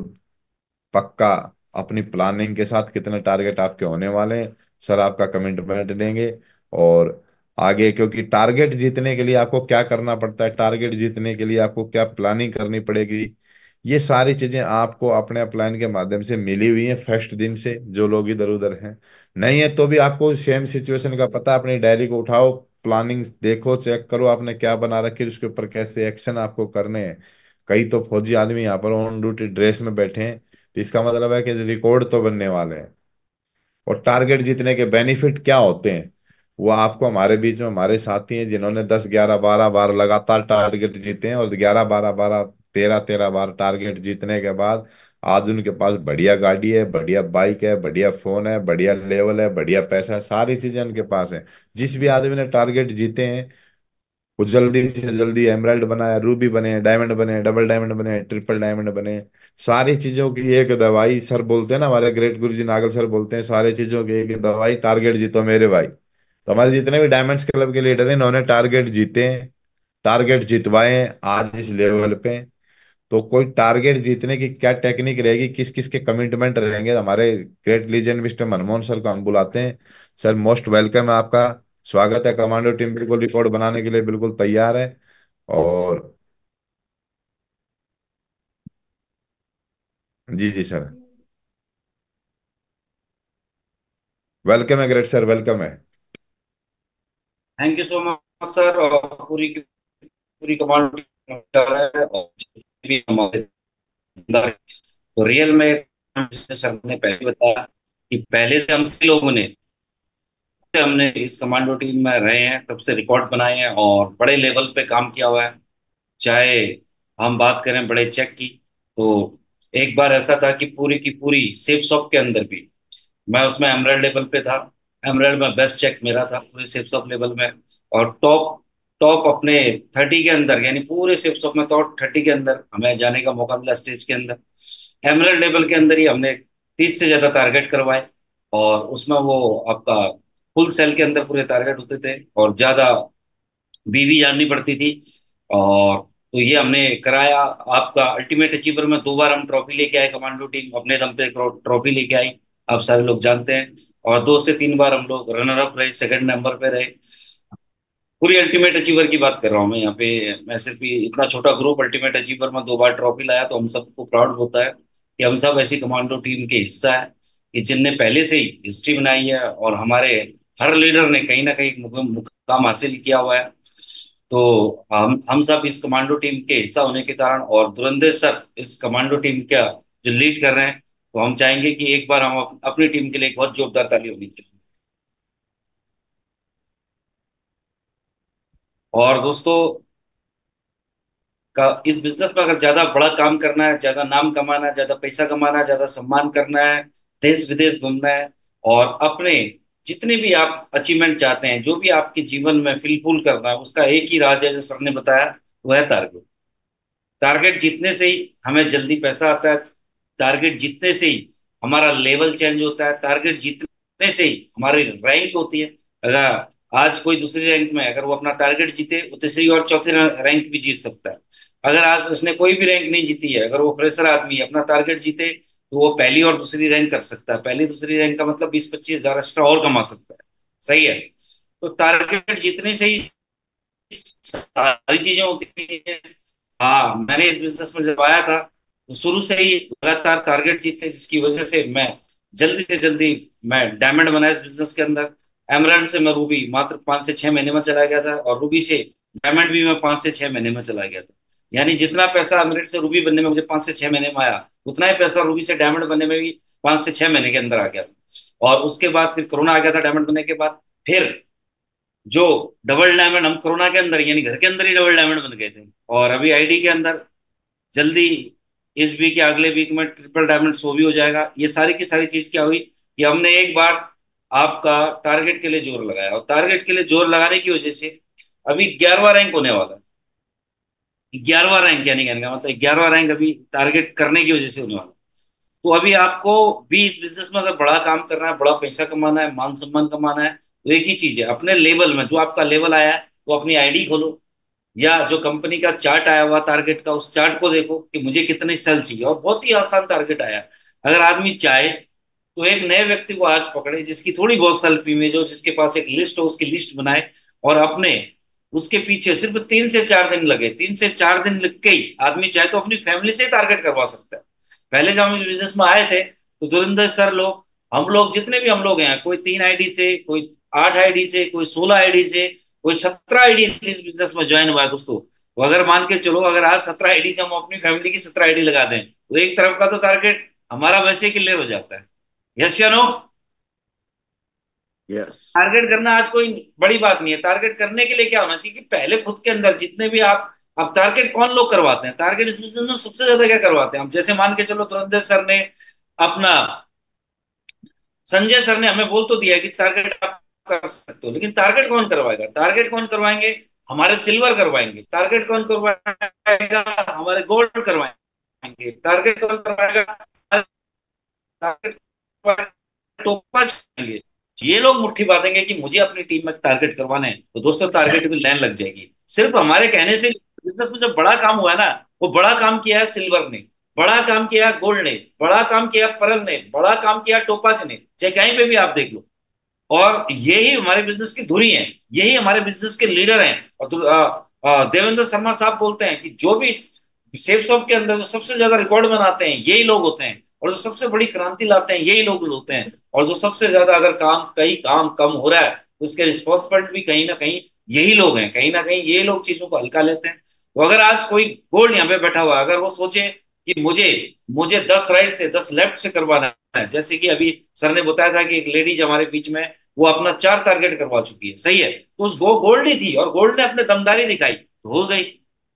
पक्का अपनी प्लानिंग के साथ कितने टारगेट आपके होने वाले हैं, सर आपका कमिटमेंट लेंगे। और आगे, क्योंकि टारगेट जीतने के लिए आपको क्या करना पड़ता है, टारगेट जीतने के लिए आपको क्या प्लानिंग करनी पड़ेगी, ये सारी चीजें आपको अपने प्लान के माध्यम से मिली हुई हैं फर्स्ट दिन से। जो लोग इधर उधर हैं, नहीं है तो भी आपको सेम सिचुएशन का पता है, अपनी डायरी को उठाओ, प्लानिंग देखो, चेक करो आपने क्या बना रखी है, उसके ऊपर कैसे एक्शन आपको करने हैं। कई तो फौजी आदमी यहाँ पर ऑन ड्यूटी ड्रेस में बैठे हैं, तो इसका मतलब है कि रिकॉर्ड तो बनने वाले हैं। और टारगेट जीतने के बेनिफिट क्या होते हैं, वो आपको, हमारे बीच में हमारे साथी हैं जिन्होंने 10, 11, 12 बार लगातार टारगेट जीते हैं, और 11, 12, 12, 13, 13 बार टारगेट जीतने के बाद आज उनके पास बढ़िया गाड़ी है, बढ़िया बाइक है, बढ़िया फोन है, बढ़िया लेवल है, बढ़िया पैसा है, सारी चीजें उनके पास है। जिस भी आदमी ने टारगेट जीते हैं, वो जल्दी से जल्दी एमराल्ड बनाया, रूबी बने, डायमंड बने, डबल डायमंड बने, ट्रिपल डायमंड बने। सारी चीजों की एक दवाई, सर बोलते हैं ना, हमारे ग्रेट गुरु जी नागल सर बोलते हैं, सारी चीजों की एक दवाई, टारगेट जीतो मेरे भाई। तो हमारे जितने भी डायमंड्स क्लब के लीडर हैं, इन्होंने टारगेट जीते हैं, टारगेट जितवाए हैं आज इस लेवल पे। तो कोई टारगेट जीतने की क्या टेक्निक रहेगी, किस किस के कमिटमेंट रहेंगे, हमारे great legend mister Manmohan sir को हम बुलाते हैं। सर मोस्ट वेलकम है आपका, स्वागत है। कमांडो टीम बिल्कुल रिपोर्ट बनाने के लिए बिल्कुल तैयार है। और जी जी सर, वेलकम है ग्रेट सर, वेलकम है। Thank you so much sir. और पूरी की पूरी कमांड है और भी हमारे अंदर है। तो रियल में जैसे सर ने पहले बताया कि पहले से हमसे लोगों ने, हमने इस कमांडो टीम में रहे हैं, तब से रिकॉर्ड बनाए हैं और बड़े लेवल पे काम किया हुआ है। चाहे हम बात करें बड़े चेक की, तो एक बार ऐसा था कि पूरी की पूरी सेफ शॉप के अंदर भी मैं उसमें एमराल्ड लेवल पे था। एमराल्ड में बेस्ट चेक मेरा था पूरे सेफ शॉप लेवल में। और टॉप टॉप अपने 30 के अंदर, यानी पूरे सेफ शॉप में टॉप 30 के अंदर हमें जाने का मौका मिला स्टेज के अंदर। एमराल्ड लेवल के अंदर ही हमने 30 से ज्यादा टारगेट करवाए। और उसमें वो आपका फुल सेल के अंदर पूरे टारगेट होते थे और ज्यादा बीवी जाननी पड़ती थी। और तो ये हमने कराया। आपका अल्टीमेट अचीवर में 2 बार हम ट्रॉफी लेके आए, कमांडो टीम अपने दम पे ट्रॉफी लेके आई, आप सारे लोग जानते हैं। और 2 से 3 बार हम लोग रनर अप रहे, सेकंड नंबर पे रहे। पूरी अल्टीमेट अचीवर की बात कर रहा हूँ मैं यहाँ पे। मैं सिर्फ इतना छोटा ग्रुप अल्टीमेट अचीवर में 2 बार ट्रॉफी लाया, तो हम सबको प्राउड होता है कि हम सब ऐसी कमांडो टीम के हिस्सा है कि जिनने पहले से ही हिस्ट्री बनाई है और हमारे हर लीडर ने कहीं ना कहीं मुकाम हासिल किया हुआ है। तो हम सब इस कमांडो टीम के हिस्सा होने के कारण, और धुरंधर सर इस कमांडो टीम का जो लीड कर रहे हैं, तो हम चाहेंगे कि एक बार हम अपनी टीम के लिए एक बहुत जोरदार ताली होनी चाहिए। और दोस्तों का इस बिजनेस में अगर ज्यादा बड़ा काम करना है, ज्यादा नाम कमाना है, ज्यादा पैसा कमाना है, ज्यादा सम्मान करना है, देश विदेश घूमना है, और अपने जितने भी आप अचीवमेंट चाहते हैं, जो भी आपके जीवन में फिलफूल करना है, उसका एक ही राज है जो सर ने बताया, वो है टारगेट। टारगेट जीतने से ही हमें जल्दी पैसा आता है। टारगेट जीतने से ही हमारा लेवल चेंज होता है। टारगेट जीतने से ही हमारी रैंक होती है। अगर आज कोई दूसरी रैंक में है, अगर वो अपना टारगेट जीते, वो तीसरी और चौथी रैंक भी जीत सकता है। अगर आज उसने कोई भी रैंक नहीं जीती है, अगर वो फ्रेशर आदमी अपना टारगेट जीते, तो वो पहली और दूसरी रैंक कर सकता है। पहली दूसरी रैंक का मतलब 20-25 हजार एक्स्ट्रा और कमा सकता है। सही है। तो टारगेट जीतने से ही सारी चीजें होती हैं। हाँ, मैंने इस बिजनेस में जब आया था तो शुरू से ही लगातार टारगेट जीते, जिसकी वजह से मैं जल्दी से जल्दी मैं डायमंड बना इस बिजनेस के अंदर। एमराल्ड से मैं रूबी मात्र 5 से 6 महीने में चला गया था, और रूबी से डायमंड भी मैं 5 से 6 महीने में चला गया था। यानी जितना पैसा एमराल्ड से रूबी बनने में मुझे 5 से 6 महीने में आया, उतना ही पैसा रूबी से डायमंड बनने में भी 5 से 6 महीने के अंदर आ गया था। और उसके बाद फिर कोरोना आ गया था डायमंड बनने के बाद। फिर जो डबल डायमंड, हम कोरोना के अंदर यानी घर के अंदर ही डबल डायमंड बन गए थे। और अभी आईडी के अंदर जल्दी इस वीक या अगले वीक में ट्रिपल डायमंड शो भी हो जाएगा। ये सारी की सारी चीज क्या हुई कि हमने एक बार आपका टारगेट के लिए जोर लगाया, और टारगेट के लिए जोर लगाने की वजह से अभी 11वां रैंक होने वाला है। 11वां रैंक यानी कहने का मतलब 11वां रैंक अभी टारगेट करने की वजह से होने वाला है। तो अभी आपको भी इस बिजनेस में अगर बड़ा काम करना है, बड़ा पैसा कमाना है, मान सम्मान कमाना है, तो एक ही चीज है, अपने लेवल में जो आपका लेवल आया है वो अपनी आईडी खोलो, या जो कंपनी का चार्ट आया हुआ टारगेट का, उस चार्ट को देखो कि मुझे कितनी सेल चाहिए, और बहुत ही आसान टारगेट आया है। अगर आदमी चाहे तो एक नए व्यक्ति को आज पकड़े जिसकी थोड़ी बहुत सेल्फ इमेज हो, जिसके पास एक लिस्ट हो, उसकी लिस्ट बनाए और अपने उसके पीछे सिर्फ 3 से 4 दिन लगे, 3 से 4 दिन लग के ही आदमी चाहे तो अपनी फैमिली से टारगेट करवा सकता है। पहले जब हम इस बिजनेस में आए थे तो धुरंधर सर लोग, हम लोग जितने भी हम लोग हैं, कोई 3 आईडी से, कोई 8 आईडी से, कोई 16 आईडी से, कोई 17 आईडी से इस बिजनेस में ज्वाइन हुआ है दोस्तों। तो अगर मान के चलो, अगर आज 17 आईडी से हम अपनी फैमिली की 17 आईडी लगा दें, तो एक तरफ का तो टारगेट हमारा वैसे ही क्लियर हो जाता है। यस या नो? यस। टारगेट करना आज कोई बड़ी बात नहीं है। टारगेट करने के लिए क्या होना चाहिए कि पहले खुद के अंदर जितने भी आप, अब टारगेट कौन लोग करवाते हैं, टारगेट इस बिजनेस में सबसे ज्यादा क्या करवाते हैं? हम जैसे मान के चलो, धुरंधर सर ने अपना, संजय सर ने हमें बोल तो दिया कि टारगेट आप कर सकते हो, लेकिन टारगेट कौन करवाएगा? टारगेट कौन करवाएंगे? हमारे सिल्वर करवाएंगे। टारगेट कौन करवाएगा? हमारे गोल्ड करवाएंगे। टारगेट कौन करवाएगा? टारगेट टोपा चाहिए। ये लोग मुट्ठी बांधेंगे कि मुझे अपनी टीम में टारगेट करवाने हैं, तो दोस्तों टारगेट की लाइन लग जाएगी। सिर्फ हमारे कहने से बिजनेस में जब बड़ा काम हुआ है ना, वो बड़ा काम किया है सिल्वर ने, बड़ा काम किया है गोल्ड ने, बड़ा काम किया पर्ल ने, बड़ा काम किया टोपाज ने, चाहे कहीं पे भी आप देख लो। और यही हमारे बिजनेस की धुरी है, यही हमारे बिजनेस के लीडर हैं। और देवेंद्र शर्मा साहब बोलते हैं कि जो भी सेफ शॉप के अंदर जो सबसे ज्यादा रिकॉर्ड बनाते हैं यही लोग होते हैं, और जो सबसे बड़ी क्रांति लाते हैं यही लोग होते हैं, और जो सबसे ज्यादा अगर कहीं काम कम हो रहा है तो उसके रिस्पॉन्सिबिलिटी भी कहीं ना कहीं यही लोग हैं। कहीं ना कहीं ये लोग चीजों को हल्का लेते हैं। तो अगर आज कोई गोल्ड यहाँ पे बैठा हुआ है, अगर वो सोचे कि मुझे मुझे 10 राइट से 10 लेफ्ट से करवाना है, जैसे कि अभी सर ने बताया था कि एक लेडीज हमारे बीच में, वो अपना 4 टारगेट करवा चुकी है। सही है। तो उस गोल्ड ही थी, और गोल्ड ने अपने दमदारी दिखाई तो हो गई,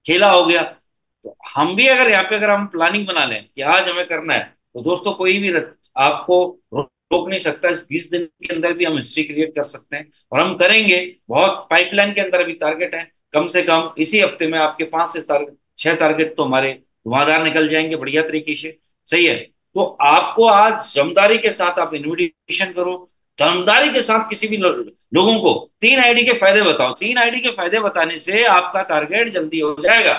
खेला हो गया। तो हम भी अगर यहाँ पे अगर हम प्लानिंग बना लें कि आज हमें करना है, तो दोस्तों कोई भी आपको रोक नहीं सकता। इस 20 दिन के अंदर भी हम हिस्ट्री क्रिएट कर सकते हैं, और हम करेंगे। बहुत पाइपलाइन के अंदर अभी टारगेट है, कम से कम इसी हफ्ते में आपके 5 से 6 टारगेट तो हमारे धुआंधार निकल जाएंगे बढ़िया तरीके से। सही है। तो आपको आज जमदारी के साथ आप इन्विटेशन करो, दमदारी के साथ किसी भी लोगों को 3 आईडी के फायदे बताओ। 3 आईडी के फायदे बताने से आपका टारगेट जल्दी हो जाएगा।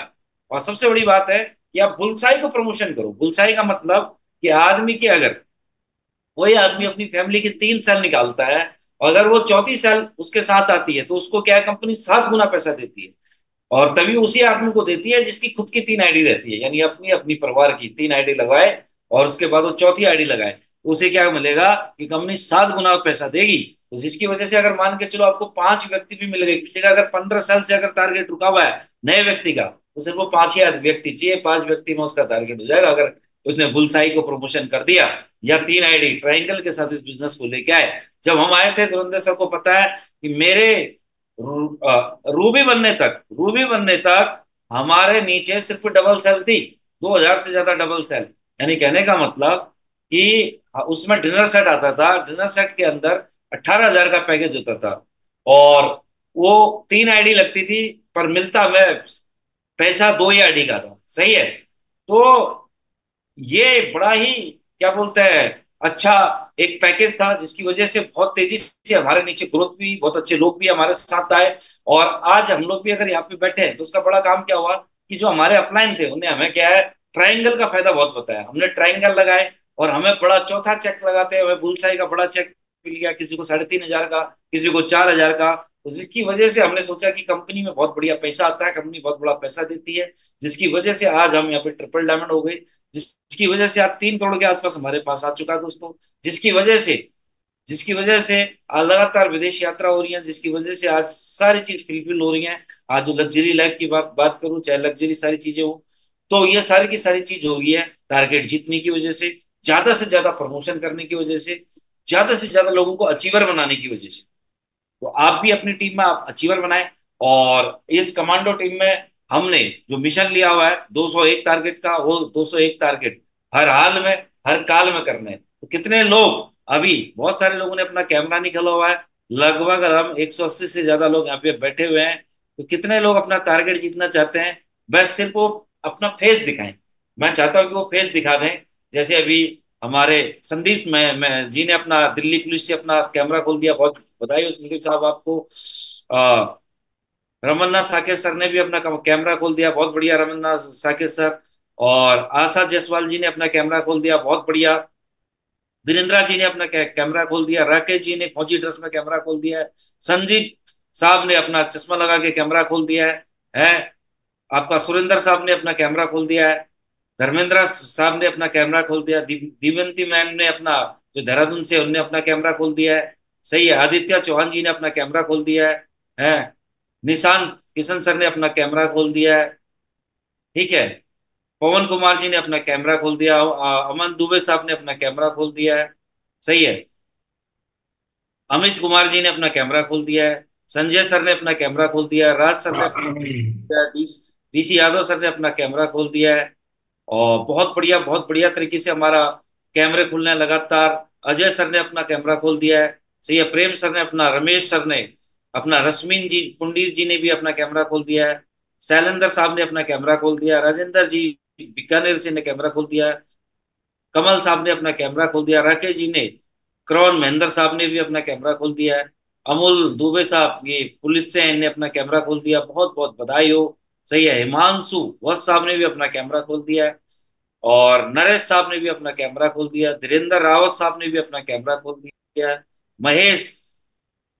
और सबसे बड़ी बात है कि आप बुलसाई को प्रमोशन करो। बुलसाई का मतलब कि आदमी की, अगर कोई आदमी अपनी फैमिली की 3 साल निकालता है, और अगर वो चौथी साल उसके साथ आती है, तो उसको क्या है, कंपनी 7 गुना पैसा देती है। और तभी उसी आदमी को देती है जिसकी खुद की 3 आईडी रहती है, यानी अपनी अपनी परिवार की 3 आईडी लगाए, और उसके बाद वो चौथी आईडी लगाए, तो उसे क्या मिलेगा कि कंपनी 7 गुना पैसा देगी। तो जिसकी वजह से अगर मान के चलो आपको 5 व्यक्ति भी मिल गए, किसी का अगर 15 साल से अगर टारगेट रुका हुआ है नए व्यक्ति का, तो सिर्फ वो 5 ही व्यक्ति चाहिए, 5 व्यक्ति में उसका टारगेट हो जाएगा। अगर उसने बुलसाई को प्रमोशन कर दिया या 3 आईडी ट्राइंगल के साथ इस बिजनेस को लेके आए। जब हम आए थे धुरंधर सर को पता है कि मेरे रूबी बनने तक हमारे नीचे सिर्फ डबल सेल थी, 2000 से ज्यादा डबल सेल। यानी कहने का मतलब कि उसमें डिनर सेट आता था, डिनर सेट के अंदर 18,000 का पैकेज होता था, और वो 3 आईडी लगती थी, पर मिलता में पैसा 2 ही आईडी का था। सही है। तो ये बड़ा ही क्या बोलते हैं, अच्छा एक पैकेज था, जिसकी वजह से बहुत तेजी से हमारे नीचे ग्रोथ भी, बहुत अच्छे लोग भी हमारे साथ आए। और आज हम लोग भी अगर यहाँ पे बैठे हैं तो उसका बड़ा काम क्या हुआ कि जो हमारे अपलाइन थे उन्हें हमें क्या है, ट्रायंगल का फायदा बहुत बताया। हमने ट्रायंगल लगाए और हमें बड़ा चौथा चेक लगाते हैं, हमें बुलसाई का बड़ा चेक मिल गया, किसी को 3,500 का, किसी को 4,000 का। तो जिसकी वजह से हमने सोचा कि कंपनी में बहुत बढ़िया पैसा आता है, कंपनी बहुत बड़ा पैसा देती है, जिसकी वजह से आज हम यहाँ पे ट्रिपल डायमंड हो गए, जिसकी वजह से आज 3 करोड़ के आसपास हमारे पास आ चुका है दोस्तों। जिसकी वजह से लगातार विदेश यात्रा हो रही है, जिसकी वजह से आज सारी चीज फुलफिल हो रही है। आज जो लग्जरी लाइफ की बात बात करूं, चाहे लग्जरी सारी चीजें हो, तो ये सारी की सारी चीज हो गई है टारगेट जीतने की वजह से, ज्यादा से ज्यादा प्रमोशन करने की वजह से, ज्यादा से ज्यादा लोगों को अचीवर बनाने की वजह से। तो आप भी अपनी टीम में आप अचीवर बनाएं। और इस कमांडो टीम में हमने जो मिशन लिया हुआ है 201 टारगेट का, वो 201 टारगेट हर हाल में, हर काल में करने हैं। तो कितने लोग, अभी बहुत सारे लोगों ने अपना कैमरा निकाला हुआ है, लगभग हम 180 से ज्यादा लोग यहाँ पे बैठे हुए हैं। तो कितने लोग अपना टारगेट जीतना चाहते हैं? बस सिर्फ वो अपना फेस दिखाएं। मैं चाहता हूँ कि वो फेस दिखा दें। जैसे अभी हमारे संदीप मैं जी ने अपना दिल्ली पुलिस से अपना कैमरा खोल दिया, बहुत बधाई हो संदीप साहब आपको। आ, रमन्ना साकेत सर ने भी अपना कैमरा खोल दिया, बहुत बढ़िया रमन्ना साकेत सर। और आशा जायसवाल जी ने अपना कैमरा खोल दिया, बहुत बढ़िया। वीरेंद्रा जी ने अपना कैमरा खोल दिया, राकेश जी ने फौजी ड्रेस में कैमरा खोल दिया है, संदीप साहब ने अपना चश्मा लगा के कैमरा खोल दिया है। आपका सुरेंद्र साहब ने अपना कैमरा खोल दिया है, धर्मेंद्र साहब ने अपना कैमरा खोल दिया, दिव्यंती मैन ने अपना, जो देहरादून से, उनने अपना कैमरा खोल दिया है। सही है, आदित्य चौहान जी ने अपना कैमरा खोल दिया है। निशांत किशन सर ने अपना कैमरा खोल दिया है। ठीक है, पवन कुमार जी ने अपना कैमरा खोल दिया, अमन दुबे साहब ने अपना कैमरा खोल दिया है। सही है, अमित कुमार जी ने अपना कैमरा खोल दिया है, संजय सर ने अपना कैमरा खोल दिया है, राज सर ने अपना, डीसी यादव सर ने अपना कैमरा खोल दिया है। और बहुत बढ़िया तरीके से हमारा कैमरे खुलने हैं लगातार। अजय सर ने अपना कैमरा खोल दिया है। सही है, प्रेम सर ने अपना, रमेश सर ने अपना, रश्मिन जी पुंडीर जी ने भी अपना कैमरा खोल दिया है, शैलेंद्र साहब ने अपना कैमरा खोल दिया, राजेंद्र जी बीकानेर से ने कैमरा खोल दिया, कमल साहब ने अपना कैमरा खोल दिया, राकेश जी ने, क्रॉन महेंद्र साहब ने भी अपना कैमरा खोल दिया है, अमोल दुबे साहब ये पुलिस से हैं, इन्हें अपना कैमरा खोल दिया, बहुत बहुत बधाई हो। सही है, हिमांशु वत्स साहब ने भी अपना कैमरा खोल दिया है, और नरेश साहब ने भी अपना कैमरा खोल दिया, धीरेन्द्र रावत साहब ने भी अपना कैमरा खोल दिया, महेश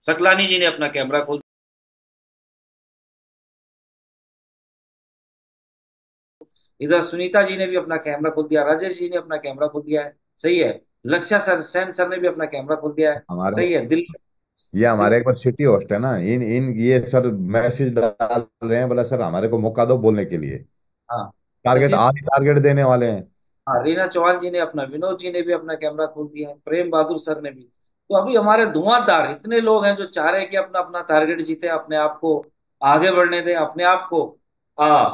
सकलानी जी ने अपना कैमरा खोल, इधर सुनीता जी ने भी अपना कैमरा खोल दिया, राजेश जी ने अपना कैमरा खोल दिया है। सही है, लक्ष्य सर, सैन सर ने भी अपना कैमरा खोल दिया है। हमारे सही है, दिल्ली ये हमारे एक बार सिटी होस्ट है ना, इन इन ये सर मैसेज डाल रहे हैं, बोला सर हमारे को मौका दो बोलने के लिए। हाँ, टारगेट अजीत, आज टारगेट देने वाले हैं। हाँ, रीना चौहान जी ने अपना, विनोद जी ने भी अपना कैमरा खोल दिया है, प्रेम बहादुर सर ने भी। तो अभी हमारे धुआंधार इतने लोग हैं जो चाह रहे हैं कि अपना अपना टारगेट जीते, अपने आप को आगे बढ़ने दें, अपने आप को आ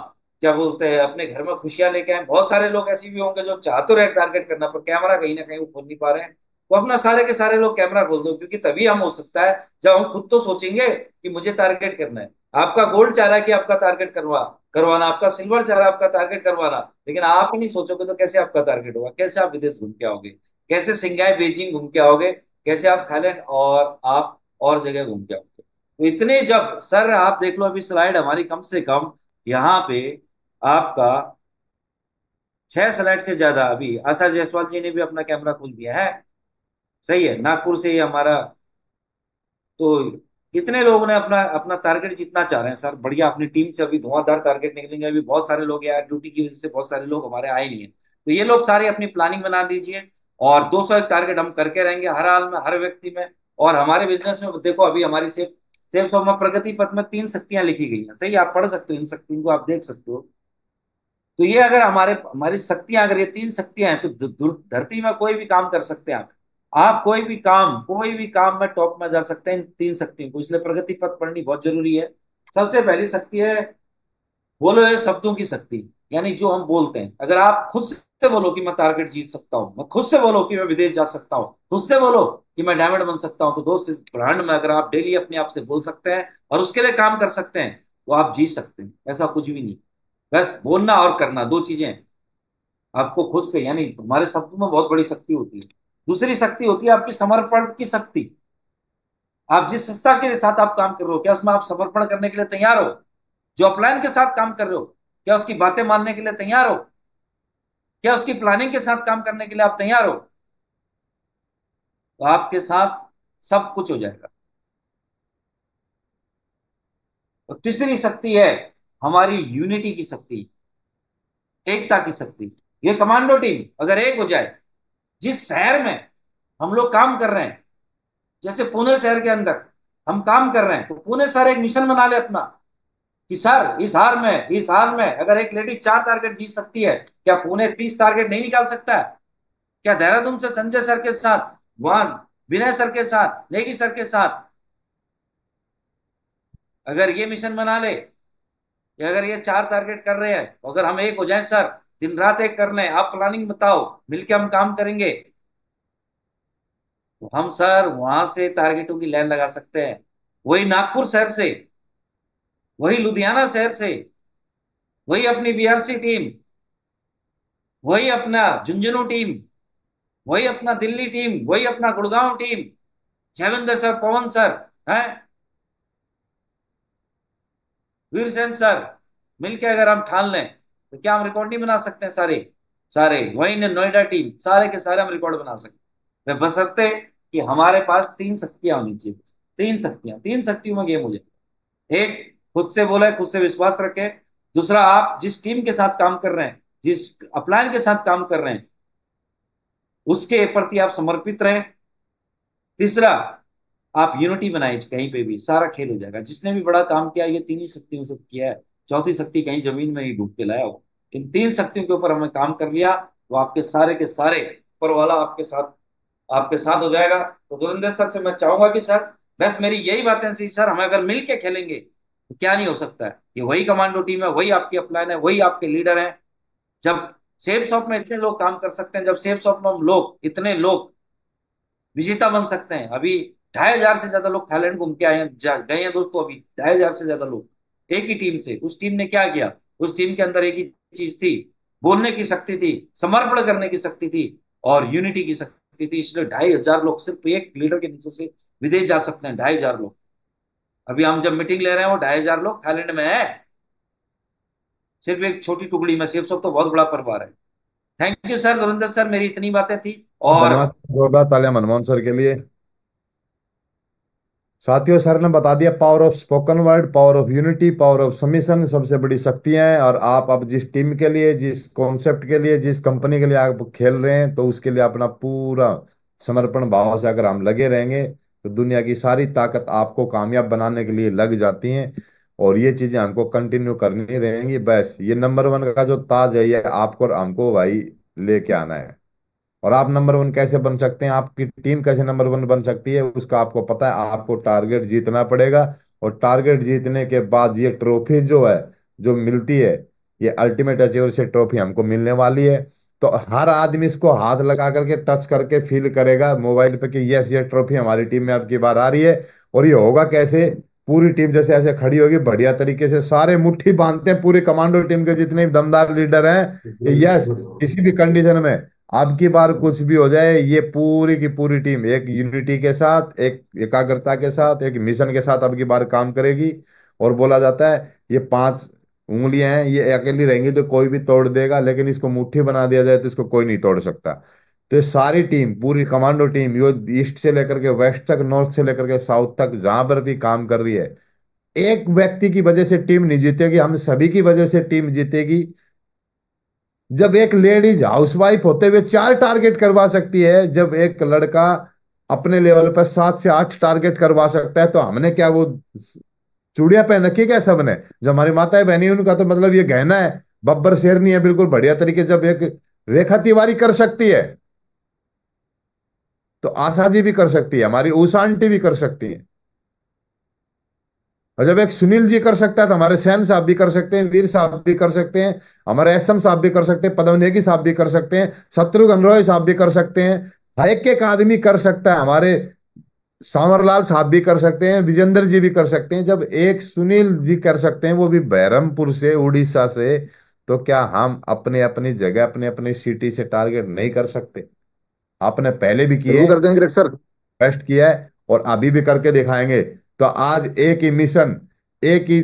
क्या बोलते हैं, अपने घर में खुशियां लेके आए। बहुत सारे लोग ऐसे भी होंगे जो चाह तो रहे टारगेट करना, पर कैमरा कहीं ना कहीं वो खोल नहीं पा रहे हैं। तो अपना सारे के सारे लोग कैमरा खोल दो, क्योंकि तभी हम हो सकता है जब हम खुद तो सोचेंगे कि मुझे टारगेट करना है। आपका गोल्ड चाह रहा है कि आपका टारगेट करवाना, आपका सिल्वर चाह रहा है आपका टारगेट करवाना, लेकिन आप ही नहीं सोचोगे तो कैसे आपका टारगेट होगा? कैसे आप विदेश घूम के आओगे? कैसे सिंगाई बीजिंग घूम के आओगे? कैसे आप थाईलैंड और आप और जगह घूम के आओगे? तो इतने, जब सर आप देख लो अभी स्लाइड हमारी कम से कम यहाँ पे आपका 6 स्लाइड से ज्यादा, अभी आशा जायसवाल जी ने भी अपना कैमरा खोल दिया है। सही है, नागपुर से ये हमारा, तो इतने लोगों ने अपना अपना टारगेट जीतना चाह रहे हैं सर। बढ़िया, अपनी टीम से अभी धुआंधार टारगेट निकलेंगे। अभी बहुत सारे लोग यार ड्यूटी की वजह से बहुत सारे लोग हमारे आए नहीं है, तो ये लोग सारे अपनी प्लानिंग बना दीजिए। और 201 टारगेट हम करके रहेंगे हर हाल में, हर व्यक्ति में। और हमारे बिजनेस में देखो, अभी हमारी सेफ सेफ सोमा प्रगति पथ में 3 शक्तियां लिखी गई हैं। सही है, आप पढ़ सकते हो इन शक्तियों को, आप देख सकते हो। तो ये अगर हमारे हमारी शक्तियां, अगर ये 3 शक्तियां हैं, तो धरती में कोई भी काम कर सकते हैं आप कोई भी काम में टॉप में जा सकते हैं इन 3 शक्तियों को। इसलिए प्रगति पथ पढ़नी बहुत जरूरी है। सबसे पहली शक्ति है, बोलो ये शब्दों की शक्ति। यानी जो हम बोलते हैं, अगर आप खुद से बोलो कि मैं टारगेट जीत सकता हूं, मैं खुद से बोलो कि मैं विदेश जा सकता हूं, खुद से बोलो कि मैं डायमंड बन सकता हूं, तो दोस्त इस ब्रांड में अगर आप डेली अपने आप से बोल सकते हैं और उसके लिए काम कर सकते हैं, तो आप जीत सकते हैं। ऐसा कुछ भी नहीं, बस बोलना और करना, 2 चीजें हैं। आपको खुद से, यानी हमारे शब्दों में बहुत बड़ी शक्ति होती है। दूसरी शक्ति होती है आपकी समर्पण की शक्ति। आप जिस संस्था के साथ आप काम कर रहे हो, क्या उसमें आप समर्पण करने के लिए तैयार हो? जो अपलाइन के साथ काम कर रहे हो, क्या उसकी बातें मानने के लिए तैयार हो? क्या उसकी प्लानिंग के साथ काम करने के लिए आप तैयार हो? तो आपके साथ सब कुछ हो जाएगा। तो तीसरी शक्ति है हमारी यूनिटी की शक्ति, एकता की शक्ति। ये कमांडो टीम अगर एक हो जाए, जिस शहर में हम लोग काम कर रहे हैं, जैसे पुणे शहर के अंदर हम काम कर रहे हैं, तो पुणे शहर एक मिशन बना ले अपना कि सर इस हार में अगर एक लेडी 4 टारगेट जीत सकती है, क्या पुणे 30 टारगेट नहीं निकाल सकता है? क्या देहरादून से संजय सर के साथ, वहां विनय सर के साथ, नेगी सर के साथ अगर ये मिशन बना ले कि अगर ये 4 टारगेट कर रहे हैं, तो अगर हम एक हो जाए सर, दिन रात एक कर लें, आप प्लानिंग बताओ, मिलके हम काम करेंगे, तो हम सर वहां से टारगेटों की लाइन लगा सकते हैं। वही नागपुर शहर से, वही लुधियाना शहर से, वही अपनी बीआरसी टीम, वही अपना झुंझुनू टीम, वही अपना दिल्ली टीम, वही अपना गुड़गांव टीम, जयविंदर सर, पवन सर हैं, वीरसेन सर, मिलके अगर हम ठान लें, तो क्या हम रिकॉर्ड नहीं बना सकते हैं? सारे सारे वही ने नोएडा टीम, सारे के सारे हम रिकॉर्ड बना सकते हैं, बशर्ते कि हमारे पास 3 शक्तियां होनी चाहिए। 3 शक्तियां, 3 शक्तियों में गेम हो जाए। एक, खुद से बोले, खुद से विश्वास रखे। दूसरा, आप जिस टीम के साथ काम कर रहे हैं, जिस अपलाइन के साथ काम कर रहे हैं, उसके प्रति आप समर्पित रहें। तीसरा, आप यूनिटी बनाए, कहीं पे भी सारा खेल हो जाएगा। जिसने भी बड़ा काम किया, ये 3 ही शक्तियों से किया है। चौथी शक्ति कहीं जमीन में ही डूब के लाया हो। इन 3 शक्तियों के ऊपर हमें काम कर लिया, तो आपके सारे के सारे ऊपर वाला आपके साथ हो जाएगा। तो धुरंधर सर से मैं चाहूंगा कि सर, बस मेरी यही बातें थी सर, हम अगर मिल के खेलेंगे तो क्या नहीं हो सकता है। ये वही कमांडो टीम है, वही आपकी अपलाइन है, वही आपके लीडर हैं। जब सेफ शॉप में इतने लोग काम कर सकते हैं, जब सेफ शॉप में हम लोग इतने लोग विजेता बन सकते हैं। अभी 2,500 से ज्यादा लोग थाईलैंड घूम के आए हैं, गए हैं दोस्तों। अभी 2,500 से ज्यादा लोग एक ही टीम से। उस टीम ने क्या किया? उस टीम के अंदर एक ही चीज थी, बोलने की शक्ति थी, समर्पण करने की शक्ति थी, और यूनिटी की शक्ति थी। इसलिए 2,500 लोग सिर्फ एक लीडर के नीचे से विदेश जा सकते हैं। 2,500 लोग। अभी हम जब मीटिंग ले रहे हैं, वो 2,500 लोग थाईलैंड में है, सिर्फ एक छोटी टुकड़ी में। सिर्फ सब तो बहुत बड़ा परिवार है। Thank you sir, Dhurandhar sir, मेरी इतनी बातें थी। और धन्यवाद। जोरदार तालियां मनमोहन सर के लिए। साथियों, सर ने बता दिया power of spoken word, power of unity, power of submission सबसे बड़ी शक्तियां हैं। और आप अब जिस टीम के लिए, जिस कॉन्सेप्ट के लिए, जिस कंपनी के लिए आप खेल रहे हैं, तो उसके लिए अपना पूरा समर्पण भाव से अगर हम लगे रहेंगे, तो दुनिया की सारी ताकत आपको कामयाब बनाने के लिए लग जाती हैं। और ये चीजें हमको कंटिन्यू करनी रहेंगी। बस ये नंबर 1 का जो ताज है, ये आपको और हमको भाई लेके आना है। और आप नंबर 1 कैसे बन सकते हैं, आपकी टीम कैसे नंबर 1 बन सकती है, उसका आपको पता है। आपको टारगेट जीतना पड़ेगा। और टारगेट जीतने के बाद ये ट्रॉफी जो है, जो मिलती है, ये अल्टीमेट अचीवर से ट्रॉफी हमको मिलने वाली है। तो हर आदमी इसको हाथ लगा करके, टच करके फील करेगा मोबाइल पे कि यस, ये ट्रॉफी हमारी टीम में अब की बार आ रही है। और ये होगा कैसे? पूरी टीम जैसे ऐसे खड़ी होगी बढ़िया तरीके से, सारे मुट्ठी बांधते हैं पूरी कमांडो टीम के जितने भी दमदार लीडर हैं कि यस, किसी भी कंडीशन में अब की बार कुछ भी हो जाए, ये पूरी की पूरी टीम एक यूनिटी के साथ, एक एकाग्रता के साथ, एक मिशन के साथ अब की बार काम करेगी। और बोला जाता है ये 5 उंगलियां हैं, ये अकेली रहेंगी तो कोई भी तोड़ देगा, लेकिन इसको मुट्ठी बना दिया जाए तो इसको कोई नहीं तोड़ सकता। तो ये सारी टीम, पूरी कमांडो टीम, यो ईस्ट से लेकर के वेस्ट तक, नॉर्थ से लेकर के साउथ तक, जहां पर भी काम कर रही है, एक व्यक्ति की वजह से टीम नहीं जीतेगी, हम सभी की वजह से टीम जीतेगी। जब एक लेडीज हाउसवाइफ होते हुए 4 टारगेट करवा सकती है, जब एक लड़का अपने लेवल पर 7 से 8 टारगेट करवा सकता है, तो हमने क्या वो चूड़ियां पहन रखी है क्या सबने? जो हमारी माताएं बहनी उनका तो मतलब ये गहना है, बब्बर शेरनी है बिल्कुल बढ़िया तरीके। जब एक रेखा तिवारी कर सकती है, तो आशा जी भी कर सकती है, हमारी उषा आंटी भी कर सकती है। और जब एक सुनील जी कर सकता है, तो हमारे सैन साहब भी कर सकते हैं, वीर साहब भी कर सकते हैं, हमारे एसएम साहब भी कर सकते हैं, पदम नेगी साहब भी कर सकते हैं, शत्रुघ्न रॉय साहब भी कर सकते हैं। हर एक आदमी कर सकता है, हमारे सांवरलाल साहब भी कर सकते हैं, विजेंद्र जी भी कर सकते हैं। जब एक सुनील जी कर सकते हैं, वो भी बहरमपुर से, उड़ीसा से, तो क्या हम अपने अपनी जगह, अपने अपनी सिटी से टारगेट नहीं कर सकते? आपने पहले भी बिल्कुल किए, कर देंगे ग्रेट सर। बेस्ट किया है और अभी भी करके दिखाएंगे। तो आज एक ही मिशन, एक ही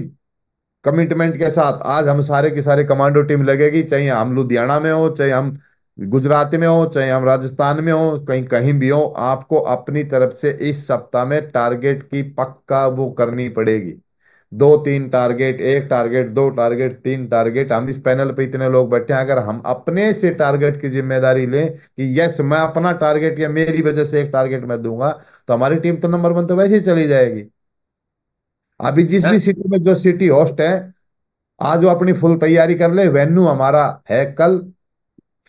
कमिटमेंट के साथ आज हम सारे की सारी कमांडो टीम लगेगी, चाहे हम लुधियाना में हो, चाहे हम गुजरात में हो, चाहे हम राजस्थान में हो, कहीं कहीं भी हो, आपको अपनी तरफ से इस सप्ताह में टारगेट की पक्का वो करनी पड़ेगी। दो तीन टारगेट, एक टारगेट, दो टारगेट, तीन टारगेट, हम इस पैनल पे इतने लोग बैठे हैं, अगर हम अपने से टारगेट की जिम्मेदारी लें कि यस मैं अपना टारगेट या मेरी वजह से एक टारगेट मैं दूंगा, तो हमारी टीम तो नंबर वन तो वैसे ही चली जाएगी। अभी जिस भी यस सिटी में जो सिटी होस्ट है, आज वो अपनी फुल तैयारी कर ले। वेन्यू हमारा है कल,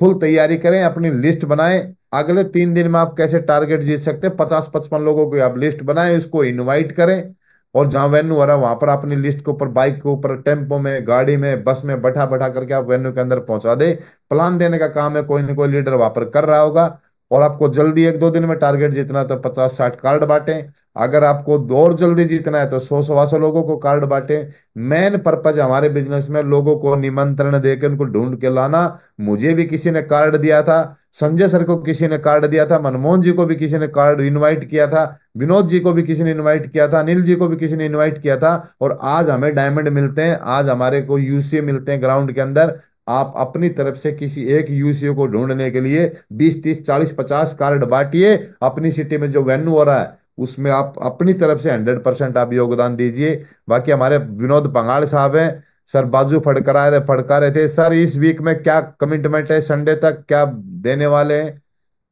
फुल तैयारी करें, अपनी लिस्ट बनाएं। अगले 3 दिन में आप कैसे टारगेट जीत सकते हैं, 50-55 लोगों की आप लिस्ट बनाएं, उसको इनवाइट करें, और जहां वेन्यू हो रहा है वहां पर अपनी लिस्ट के ऊपर, बाइक के ऊपर, टेम्पो में, गाड़ी में, बस में बैठा बैठा करके आप वेन्यू के अंदर पहुंचा दे। प्लान देने का काम है, कोई ना कोई लीडर वहां पर कर रहा होगा। और आपको जल्दी 1-2 दिन में टारगेट जीतना है तो 50-60 कार्ड बांटें। अगर आपको और जल्दी जीतना है तो 100-125 लोगों को कार्ड बांटे। मेन पर्पज हमारे बिजनेस में लोगों को निमंत्रण देकर उनको ढूंढ के लाना। मुझे भी किसी ने कार्ड दिया था, संजय सर को किसी ने कार्ड दिया था, मनमोहन जी को भी किसी ने कार्ड इनवाइट किया था, विनोद जी को भी किसी ने इनवाइट किया था, अनिल जी को भी किसी ने इनवाइट किया था। और आज हमें डायमंड मिलते हैं, आज हमारे को यूसीए मिलते हैं ग्राउंड के अंदर। आप अपनी तरफ से किसी एक यूसीए को ढूंढने के लिए 20-30-40-50 कार्ड बांटिए। अपनी सिटी में जो वेन्यू हो रहा है उसमें आप अपनी तरफ से 100% आप योगदान दीजिए। बाकी हमारे विनोद पंगाल साहब हैं, सर बाजू फड़का रहे थे, सर इस वीक में क्या कमिटमेंट है, संडे तक क्या देने वाले हैं,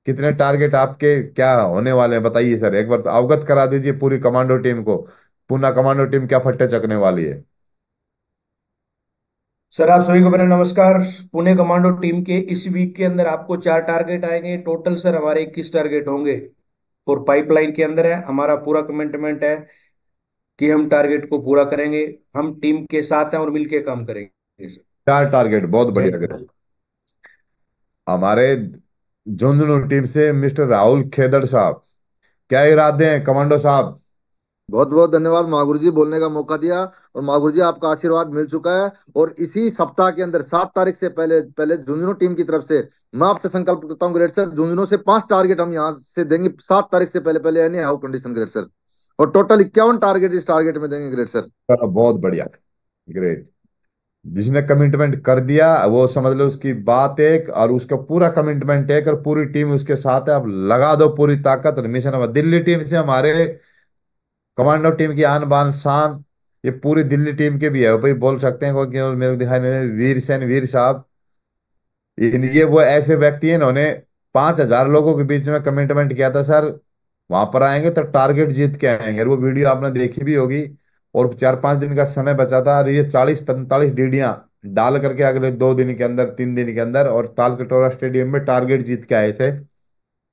कितने टारगेट आपके क्या होने वाले हैं, बताइए सर, एक बार तो अवगत करा दीजिए पूरी कमांडो टीम को। पूना कमांडो टीम क्या फट्टे चकने वाली है। सर आप सभी को मेरा नमस्कार। पुणे कमांडो टीम के इस वीक के अंदर आपको 4 टारगेट आएंगे टोटल। सर हमारे 21 टारगेट होंगे और पाइपलाइन के अंदर है। हमारा पूरा कमिटमेंट है कि हम टारगेट को पूरा करेंगे। हम टीम के साथ हैं और मिलकर काम करेंगे सर। 4 टारगेट, बहुत जय बढ़िया हिंद। करें। हमारे झुंझुनू टीम से मिस्टर राहुल खेदड़ साहब, क्या इरादे हैं कमांडो साहब। बहुत बहुत धन्यवाद महागुरु जी, बोलने का मौका दिया। और महागुरु जी आपका आशीर्वाद मिल चुका है। और इसी सप्ताह के अंदर 7 तारीख से पहले पहले झुंझुनू टीम की तरफ से मैं आपसे संकल्प करता हूँ ग्रेट सर, झुंझुनू से 5 टारगेट हम यहाँ से देंगे 7 तारीख से पहले पहले, यानी हाउ कंडीशन ग्रेट सर। और टोटल 51 टारगेट इस टारगेट में देंगे ग्रेट सर। चलो बहुत बढ़िया, ग्रेट। जिसने कमिटमेंट कर दिया वो समझ लो उसकी बात एक और उसका पूरा कमिटमेंट एक, और पूरी टीम उसके साथ है। अब लगा दो पूरी ताकत और मिशन। अब दिल्ली टीम से हमारे कमांडो टीम की आन बान शान, ये पूरी दिल्ली टीम के भी है भाई, बोल सकते हैं क्योंकि मेरे को दिखाई नहीं दे, वीर सेन वीर साहब। ये वो ऐसे व्यक्ति हैं, इन्होंने 5,000 लोगों के बीच में कमिटमेंट किया था सर, वहां पर आएंगे तो टारगेट जीत के आएंगे, और वो वीडियो आपने देखी भी होगी। और 4-5 दिन का समय बचा था, और ये 40-45 डीडियां डाल करके अगले 2 दिन के अंदर, 3 दिन के अंदर, और तालकटोरा स्टेडियम में टारगेट जीत के आए थे।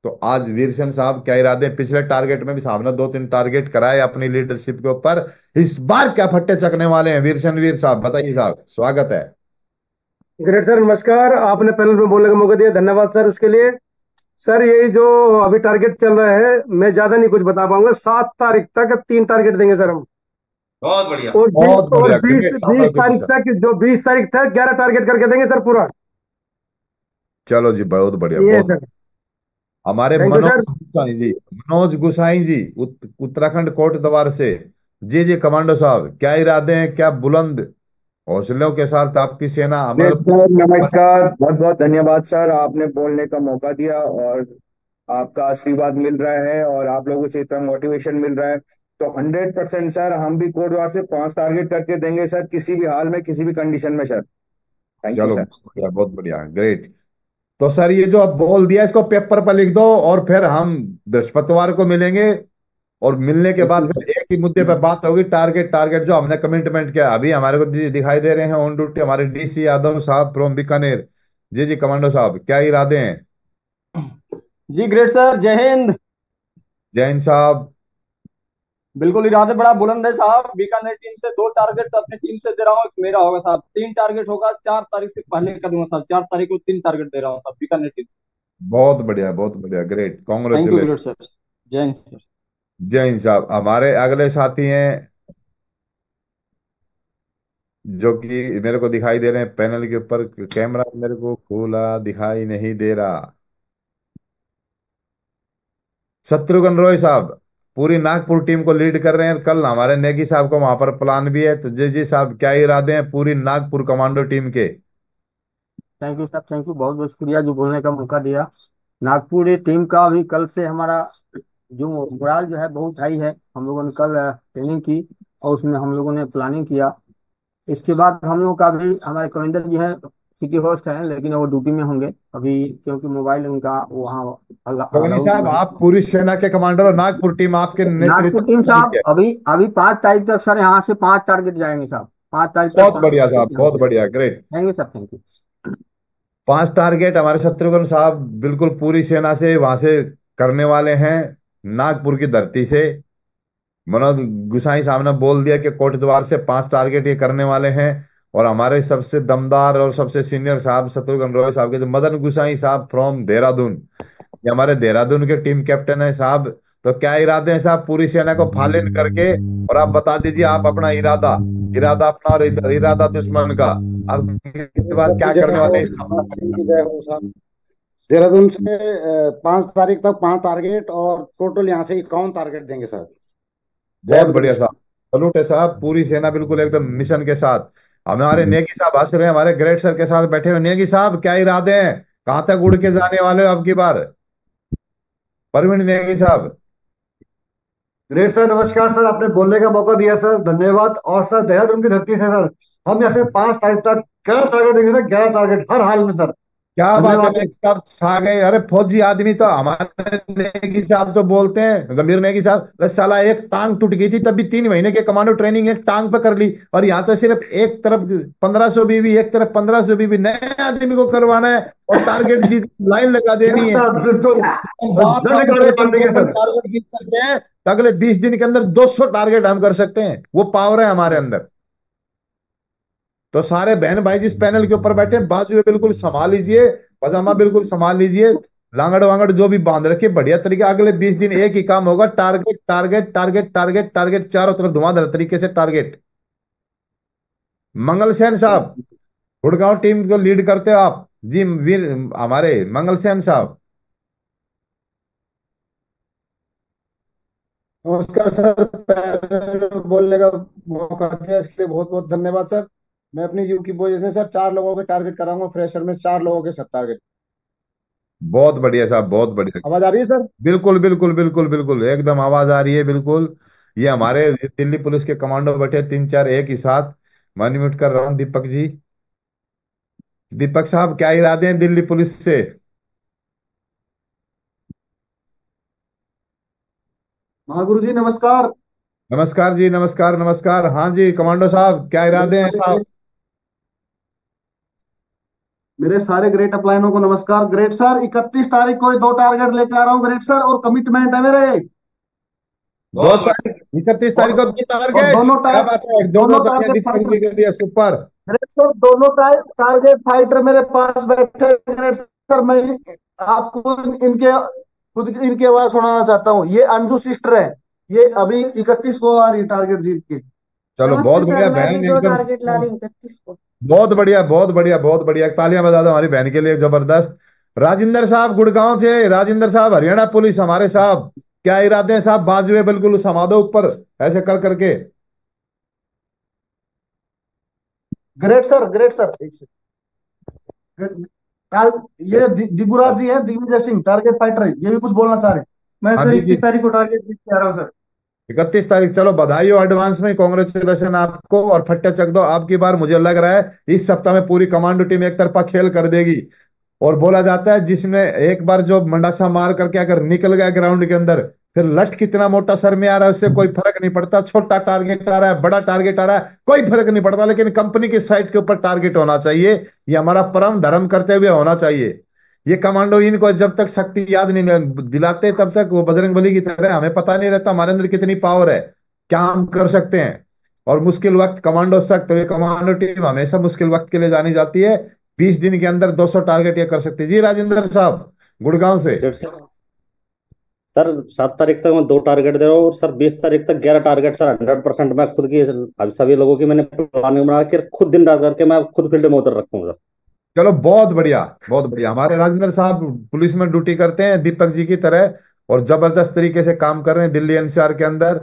तो आज वीरसेन साहब क्या इरादे हैं? पिछले टारगेट में भी साहब ने 2-3 टारगेट कराए अपनी लीडरशिप के ऊपर, इस बार क्या फट्टे चकने वाले हैं वीरसेन वीर साहब, बताइए साहब, स्वागत है। ग्रेट सर, नमस्कार। आपने पैनल में बोलने का मौका दिया, धन्यवाद सर उसके लिए। सर यही जो अभी टारगेट चल रहा है, मैं ज्यादा नहीं कुछ बता पाऊंगा। 7 तारीख तक 3 टारगेट देंगे सर हम। बहुत बढ़िया। और बीस बहुत और बढ़िया, बीस ग्रेट, बीस तारीख कांग्रेचुलेशन। तक, जो 20 तारीख तक 11 टारगेट करके देंगे सर पूरा। चलो जी, बहुत बढ़िया, ये है बहुत। सर। हमारे thank you sir. Manoj Gusain ji, Uttarakhand Kotdwar से। जी जी कमांडो साहब, क्या इरादे हैं, क्या बुलंद हौसलों के साथ आपकी सेना जी मतलब। सर नमस्कार, बहुत बहुत धन्यवाद सर, आपने बोलने का मौका दिया और आपका आशीर्वाद मिल रहा है और आप लोगों से इतना मोटिवेशन मिल रहा है। तो 100% सर हम भी कोड वार से 5 टारगेट करके देंगे सर, किसी भी हाल में किसी भी कंडीशन में सर। थैंक यू चलो सर। बहुत बढ़िया, बहुत बढ़िया, ग्रेट। तो सर ये जो अब बोल दिया इसको पेपर पर लिख दो, और फिर हम बृहस्पतिवार को मिलेंगे। और मिलने के बाद फिर एक ही मुद्दे पर बात होगी, टारगेट, टारगेट जो हमने कमिटमेंट किया। अभी हमारे को दिखाई दे रहे हैं ऑन ड्यूटी हमारे डीसी यादव साहब फ्रॉम बीकानेर। जी जी कमांडो साहब, क्या इरादे हैं। जी ग्रेट सर, जय हिंद। जैन साहब। बिल्कुल इरादे बड़ा बुलंद है साहब। बीकानेर टीम से 2 टारगेट तो अपनी टीम से दे रहा हूँ, एक मेरा होगा साहब। 3 टारगेट होगा, 4 तारीख से पहले कर दूंगा साहब। 4 तारीख को 3 टारगेट दे रहा हूँ साहब बीकानेर टीम से। बहुत बढ़िया, बहुत बढ़िया, great, thank you congratulation. Great sir. जय हिंद सर। जैन साहब, हमारे अगले साथी हैं जो कि मेरे को दिखाई दे रहे हैं पैनल के ऊपर, कैमरा मेरे को खोला दिखाई नहीं दे रहा। शत्रुघ्न रॉय साहब पूरी नागपुर टीम को लीड कर रहे हैं। कल हमारे नेगी साहब को वहां पर प्लान भी है। तो जी जी साहब, क्या इरादे हैं पूरी नागपुर कमांडो टीम के? थैंक यू साहब, थैंक यू, बहुत बहुत शुक्रिया जो बोलने का मौका दिया। नागपुर टीम का अभी कल से हमारा जो मोराल जो है बहुत हाई है। हम लोगों ने कल ट्रेनिंग की और उसमें हम लोगों ने प्लानिंग किया। इसके बाद हम लोग का भी हमारे कविंदर जी हैं, सिटी होस्ट हैं, लेकिन वो ड्यूटी में होंगे अभी क्योंकि मोबाइल उनका वहाँ गगनी अलाउड साहब, नहीं है। आप पूरी सेना के कमांडर और नागपुर टीम आपके नेतृत्व नागपुर टीम में चलती साहब है। अभी अभी 5 तारीख तक सर यहाँ से 5 टारगेट जाएंगे साहब। 5 तारीख तक बहुत 5 बढ़िया टारगेट साहब, यहाँ बहुत से बढ़िया, great. Thank you sir, thank you. 5 target हमारे शत्रुघ्न साहब बिल्कुल पूरी सेना से वहां से करने वाले हैं, नागपुर की धरती से। मनोज गुसाई साहब ने बोल दिया कि कोटद्वार से 5 टारगेट ये करने वाले हैं। और हमारे सबसे दमदार और सबसे सीनियर साहब शत्रुघ्न रॉय साहब के, तो मदन गुसाई साहब फ्रॉम देहरादून, ये हमारे देहरादून के टीम कैप्टन है साहब। तो क्या इरादे हैं साहब पूरी सेना को फालिन करके? और आप बता दीजिए आप अपना इरादा, इरादा अपना और इरादा दुश्मन का, आप इसके बाद सबकी क्या जय करने हो, वाले हैं? टीम की जय हो साहब। देहरादून से 5 तारीख तक 5 टारगेट और टोटल यहाँ से 51 टारगेट देंगे साहब। जय बहुत बढ़िया साहब, सलूट है साहब, पूरी सेना बिल्कुल एकदम मिशन के साथ। हमारे नेगी साहब हंस रहे हैं, हमारे ग्रेट सर के साथ बैठे हुए। नेगी साहब, क्या इरादे हैं? कहाँ तक उड़ के जाने वाले हो अब की बार? परवीन नेगी साहब। ग्रेट सर, नमस्कार सर, आपने बोलने का मौका दिया सर, धन्यवाद। और सर देहरादून की धरती से सर हम यहाँ से 5 तारीख तक 11 टारगेट देंगे सर, 11 टारगेट हर हाल में सर। क्या बात है, धन्यवाद। नेगी साहब छा गए। अरे फौजी आदमी तो हमारे नेगी साहब तो बोलते हैं, गंभीर नेगी साहब, अरे साला एक टांग टूट गई थी तब भी 3 महीने के कमांडो ट्रेनिंग एक टांग पे कर ली, और यहाँ तो सिर्फ एक तरफ 1500 बीबी, एक तरफ 1500 बीबी, नए आदमी को करवाना है और टारगेट जीत लाइन लगा देनी है। सर बिल्कुल हम बात जल्दी काम टारगेट करके कर देंगे सर। टारगेट जीत सकते हैं, तो अगले 20 दिन के अंदर 200 टारगेट हम कर सकते हैं। वो पावर है हमारे अंदर। तो सारे बहन भाई जिस पैनल के ऊपर बैठे हैं, बाजू बिल्कुल संभाल लीजिए, पजामा बिल्कुल संभाल लीजिए, लांगड़ वांगड़ जो भी बांध रखे बढ़िया तरीके। अगले 20 दिन एक ही काम होगा, target target target target target, चारों तरफ धुआंधार तरीके से टारगेट। मंगल सेन साहब, गुड़गांव टीम को लीड करते हो आप जी, वीर हमारे मंगल सेन साहब। नमस्कार सर, पैनल में बोलने का मौका दिया इसके लिए बहुत बहुत धन्यवाद सर। मैं अपनी यू की पोजीशन से सर 4 लोगों के टारगेट कराऊंगा, फ्रेशर में 4 लोगों के सब टारगेट। बहुत बढ़िया साहब, बहुत बढ़िया। आवाज आ रही है सर? बिल्कुल बिल्कुल बिल्कुल बिल्कुल एकदम आवाज आ रही है बिल्कुल। ये हमारे दिल्ली पुलिस के कमांडो बैठे 3 4 एक ही साथ। मैं अनम्यूट कर रहा हूँ दीपक जी। दीपक साहब, क्या इरादे हैं दिल्ली पुलिस से? महागुरु जी नमस्कार। नमस्कार जी, नमस्कार नमस्कार। हाँ जी कमांडो साहब, क्या इरादे हैं साहब? मेरे सारे ग्रेट अपलाइनों को नमस्कार। ग्रेट सर 31 तारीख को 2 टारगेट लेकर आ रहा हूँ ग्रेट सर, और कमिटमेंट है मेरे। 2 तारीख 31 तारीख को 2 और टारगेट, दोनों क्या बात है, दोनों जोरदार तालियां टारगेट दीपक जी फाइटर। के लिए, सुपर। ग्रेट सर दोनों टारगेट फाइटर मेरे पास बैठे हैं। ग्रेट सर मैं आपको इनके खुद इनकी आवाज सुनाना चाहता हूँ। ये अंजू सिस्टर है, ये अभी 31 को आ रही टारगेट जीत के। चलो नमस्ते बहुत बढ़िया सर, मैं भी बहन, 2 टारगेट ला एकदम रही हूँ 31 को। बहुत बढ़िया बहुत बढ़िया बहुत बढ़िया। तालियां बजा दो हमारी बहन के लिए, जबरदस्त। राजेंद्र साहब गुड़गांव से, राजेंद्र साहब हरियाणा पुलिस हमारे साहब, क्या इरादे हैं साहब? बाजुए बिल्कुल समा दो ऊपर ऐसे कर करके। ग्रेट सर, ग्रेट सर, एक से ये दिगुराज जी है, दिग्विजय सिंह टारगेट फाइटर है, ये भी कुछ बोलना चाह रहे हैं। मैं हाँ सर जी जी, 21 तारीख को टारगेट जीत के आ रहा हूँ सर। 31 तारीख, चलो बधाई हो एडवांस में, कॉन्ग्रेचुलेशन आपको। और फट्टे चक दो, आपकी बार मुझे लग रहा है इस सप्ताह में पूरी कमांडो टीम एक तरफा खेल कर देगी। और बोला जाता है जिसमें एक बार जो मंडासा मार करके अगर निकल गया ग्राउंड के अंदर, फिर लठ कितना मोटा सर में आ रहा है उससे कोई फर्क नहीं पड़ता। छोटा टारगेट आ रहा है, बड़ा टारगेट आ रहा है, कोई फर्क नहीं पड़ता, लेकिन कंपनी की साइट के ऊपर टारगेट होना चाहिए। ये हमारा परम धर्म करते हुए होना चाहिए। ये कमांडो इनको जब तक शक्ति याद नहीं दिलाते तब तक वो बजरंगबली की तरह हमें पता नहीं रहता हमारे अंदर कितनी पावर है, क्या हम कर सकते हैं। और मुश्किल वक्त कमांडो सख्त, ये कमांडो टीम हमेशा मुश्किल वक्त के लिए जानी जाती है। 20 दिन के अंदर 200 टारगेट ये कर सकती है। जी राजेंद्र साहब गुड़गांव से। सर 7 तारीख तक मैं 2 टारगेट दे रहा हूँ, और सर 20 तारीख तक 11 टारगेट सर 100%। मैं खुद की सभी लोगों की मैंने प्लानिंग बना के खुद दिन रात करके मैं खुद फील्ड में उतर रखूंगा। चलो बहुत बढ़िया बहुत बढ़िया। हमारे राजेंद्र साहब पुलिस में ड्यूटी करते हैं दीपक जी की तरह, और जबरदस्त तरीके से काम कर रहे हैं दिल्ली एनसीआर के अंदर।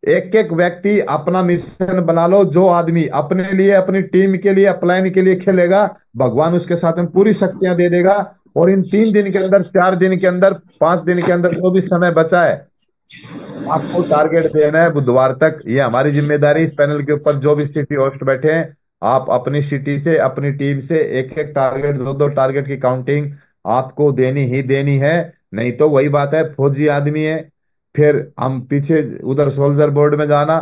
एक एक व्यक्ति अपना मिशन बना लो, जो आदमी अपने लिए, अपनी टीम के लिए, अपलाइन के लिए खेलेगा, भगवान उसके साथ में पूरी शक्तियां दे देगा। और इन 3 दिन के अंदर, 4 दिन के अंदर, 5 दिन के अंदर जो भी समय बचा है, आपको टारगेट देना है बुधवार तक। ये हमारी जिम्मेदारी। इस पैनल के ऊपर जो भी सिटी होस्ट बैठे हैं, आप अपनी सिटी से, अपनी टीम से एक एक टारगेट, 2-2 टारगेट की काउंटिंग आपको देनी ही देनी है। नहीं तो वही बात है, फौजी आदमी है, फिर हम पीछे उधर सोल्जर बोर्ड में जाना,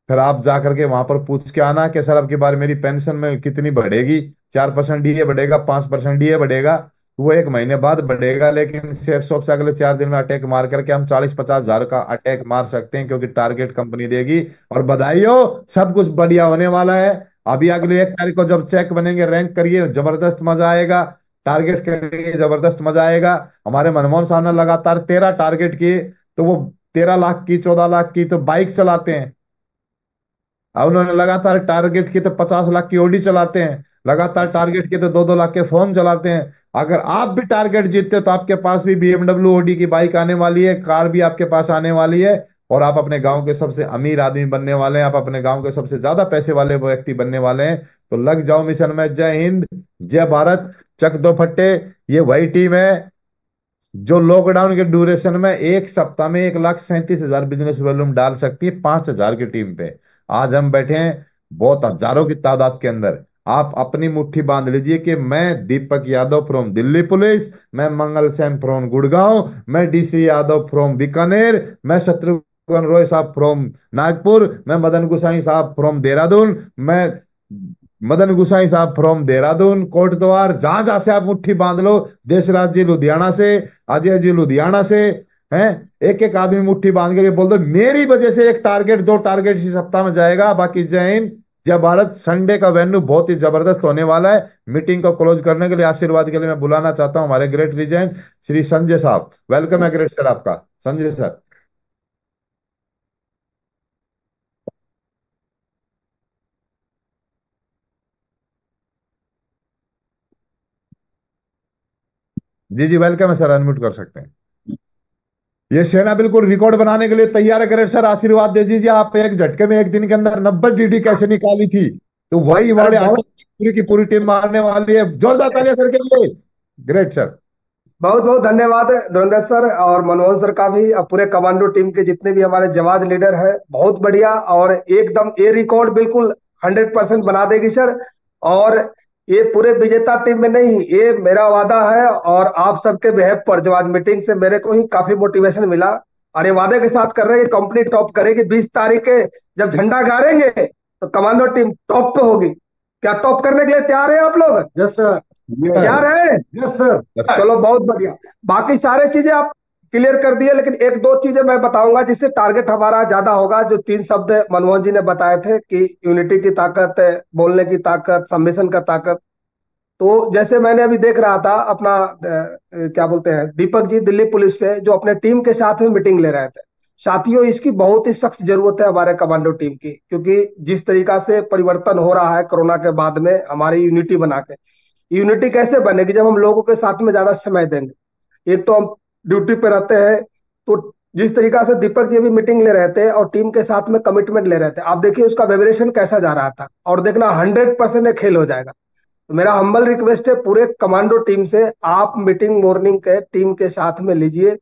फिर आप जा करके वहां पर पूछ के आना कि सर अब की बार मेरी पेंशन में कितनी बढ़ेगी, 4% डीए बढ़ेगा, 5% डीए बढ़ेगा। वो 1 महीने बाद बढ़ेगा, लेकिन सेफ शॉप से अगले 4 दिन में अटैक मार करके हम 40-50 हजार का अटैक मार सकते हैं, क्योंकि टारगेट कंपनी देगी। और बधाई हो, सब कुछ बढ़िया होने वाला है। अभी अगले 1 तारीख को जब चेक बनेंगे, रैंक करिए, जबरदस्त मजा आएगा। टारगेट करिए, जबरदस्त मजा आएगा। हमारे मनमोहन साहब ने लगातार 13 टारगेट किए, तो वो 13 लाख की, 14 लाख की तो बाइक चलाते हैं। अब उन्होंने लगातार टारगेट किए तो 50 लाख की ओडी चलाते हैं, लगातार टारगेट किए तो 2-2 लाख के फोन चलाते हैं। अगर आप भी टारगेट जीतते हो तो आपके पास भी BMW ओडी की बाइक आने वाली है, कार भी आपके पास आने वाली है, और आप अपने गांव के सबसे अमीर आदमी बनने वाले हैं, आप अपने गांव के सबसे ज्यादा पैसे वाले व्यक्ति बनने वाले हैं। तो लग जाओ मिशन में। जय हिंद, जय भारत, चक दो फट्टे। ये वही टीम है जो लॉकडाउन के ड्यूरेशन में 1 सप्ताह में 1,37,000 बिजनेस वॉल्यूम डाल सकती है 5,000 की टीम पे। आज हम बैठे हैं बहुत हजारों की तादाद के अंदर। आप अपनी मुट्ठी बांध लीजिए कि मैं दीपक यादव फ्रॉम दिल्ली पुलिस, मैं मंगल सैन फ्रॉम गुड़गांव, मैं DC यादव फ्रॉम बीकानेर, मैं शत्रुघ्न रॉय साहब फ्रॉम नागपुर, मैं मदन गुसाई साहब फ्रॉम देहरादून, मैं मदन गुसाई साहब फ्रॉम देहरादून, कोटद्वार, जहां जहां से आप मुट्ठी बांध लो, देशराज जी लुधियाना से, अजय जी लुधियाना से हैं, एक एक आदमी मुट्ठी बांध के बोल दो मेरी वजह से 1 टारगेट 2 टारगेट इस सप्ताह में जाएगा। बाकी जय हिंद, जय भारत। संडे का वेन्यू बहुत ही जबरदस्त होने वाला है। मीटिंग को क्लोज करने के लिए, आशीर्वाद के लिए मैं बुलाना चाहता हूं हमारे ग्रेट लीजेंड श्री संजय साहब। वेलकम है ग्रेट सर आपका, संजय सर। जी जी वेलकम है सर, अनम्यूट कर सकते हैं। ये सेना बिल्कुल रिकॉर्ड बनाने के लिए तैयार है। ग्रेट सर आशीर्वाद दे दीजिए। आप एक झटके में 1 दिन के अंदर 90 DD कैसे निकाली थी, तो वही वाले पूरी की पूरी टीम मारने वाली है। जोरदार तालियां सर के लिए। ग्रेट सर, बहुत बहुत धन्यवाद धुरंधर सर और मनोहर सर का भी, और पूरे कमांडो टीम के जितने भी हमारे जवान लीडर है, बहुत बढ़िया। और एकदम ये रिकॉर्ड बिल्कुल 100% बना देगी सर। और ये पूरे विजेता टीम में नहीं, ये मेरा वादा है, और आप सबके बिहेव पर जो आज मीटिंग से मेरे को ही काफी मोटिवेशन मिला, और ये वादे के साथ कर रहे हैं कंपनी टॉप करेगी। 20 तारीख के जब झंडा गाड़ेंगे तो कमांडो टीम टॉप पे होगी। क्या टॉप करने के लिए तैयार है आप लोग? यस सर, तैयार है? Yes sir. चलो बहुत बढ़िया। बाकी सारे चीजें आप क्लियर कर दिए, लेकिन 1-2 चीजें मैं बताऊंगा जिससे टारगेट हमारा ज्यादा होगा। जो 3 शब्द मनमोहन जी ने बताए थे कि यूनिटी की ताकत, बोलने की ताकत, सबमिशन का ताकत। तो जैसे मैंने अभी देख रहा था अपना क्या बोलते हैं दीपक जी दिल्ली पुलिस से, जो अपने टीम के साथ में मीटिंग ले रहे थे। साथियों, इसकी बहुत ही सख्त जरूरत है हमारे कमांडो टीम की, क्योंकि जिस तरीका से परिवर्तन हो रहा है कोरोना के बाद में, हमारी यूनिटी बना के, यूनिटी कैसे बनेगी जब हम लोगों के साथ में ज्यादा समय देंगे। एक तो हम ड्यूटी पे रहते हैं, तो जिस तरीका से दीपक जी भी मीटिंग ले रहे थे और टीम के साथ में कमिटमेंट ले रहे थे, आप देखिए उसका वाइब्रेशन कैसा जा रहा था, और देखना 100% खेल हो जाएगा। तो मेरा हम्बल रिक्वेस्ट है पूरे कमांडो टीम से, आप मीटिंग मॉर्निंग के टीम के साथ में लीजिए।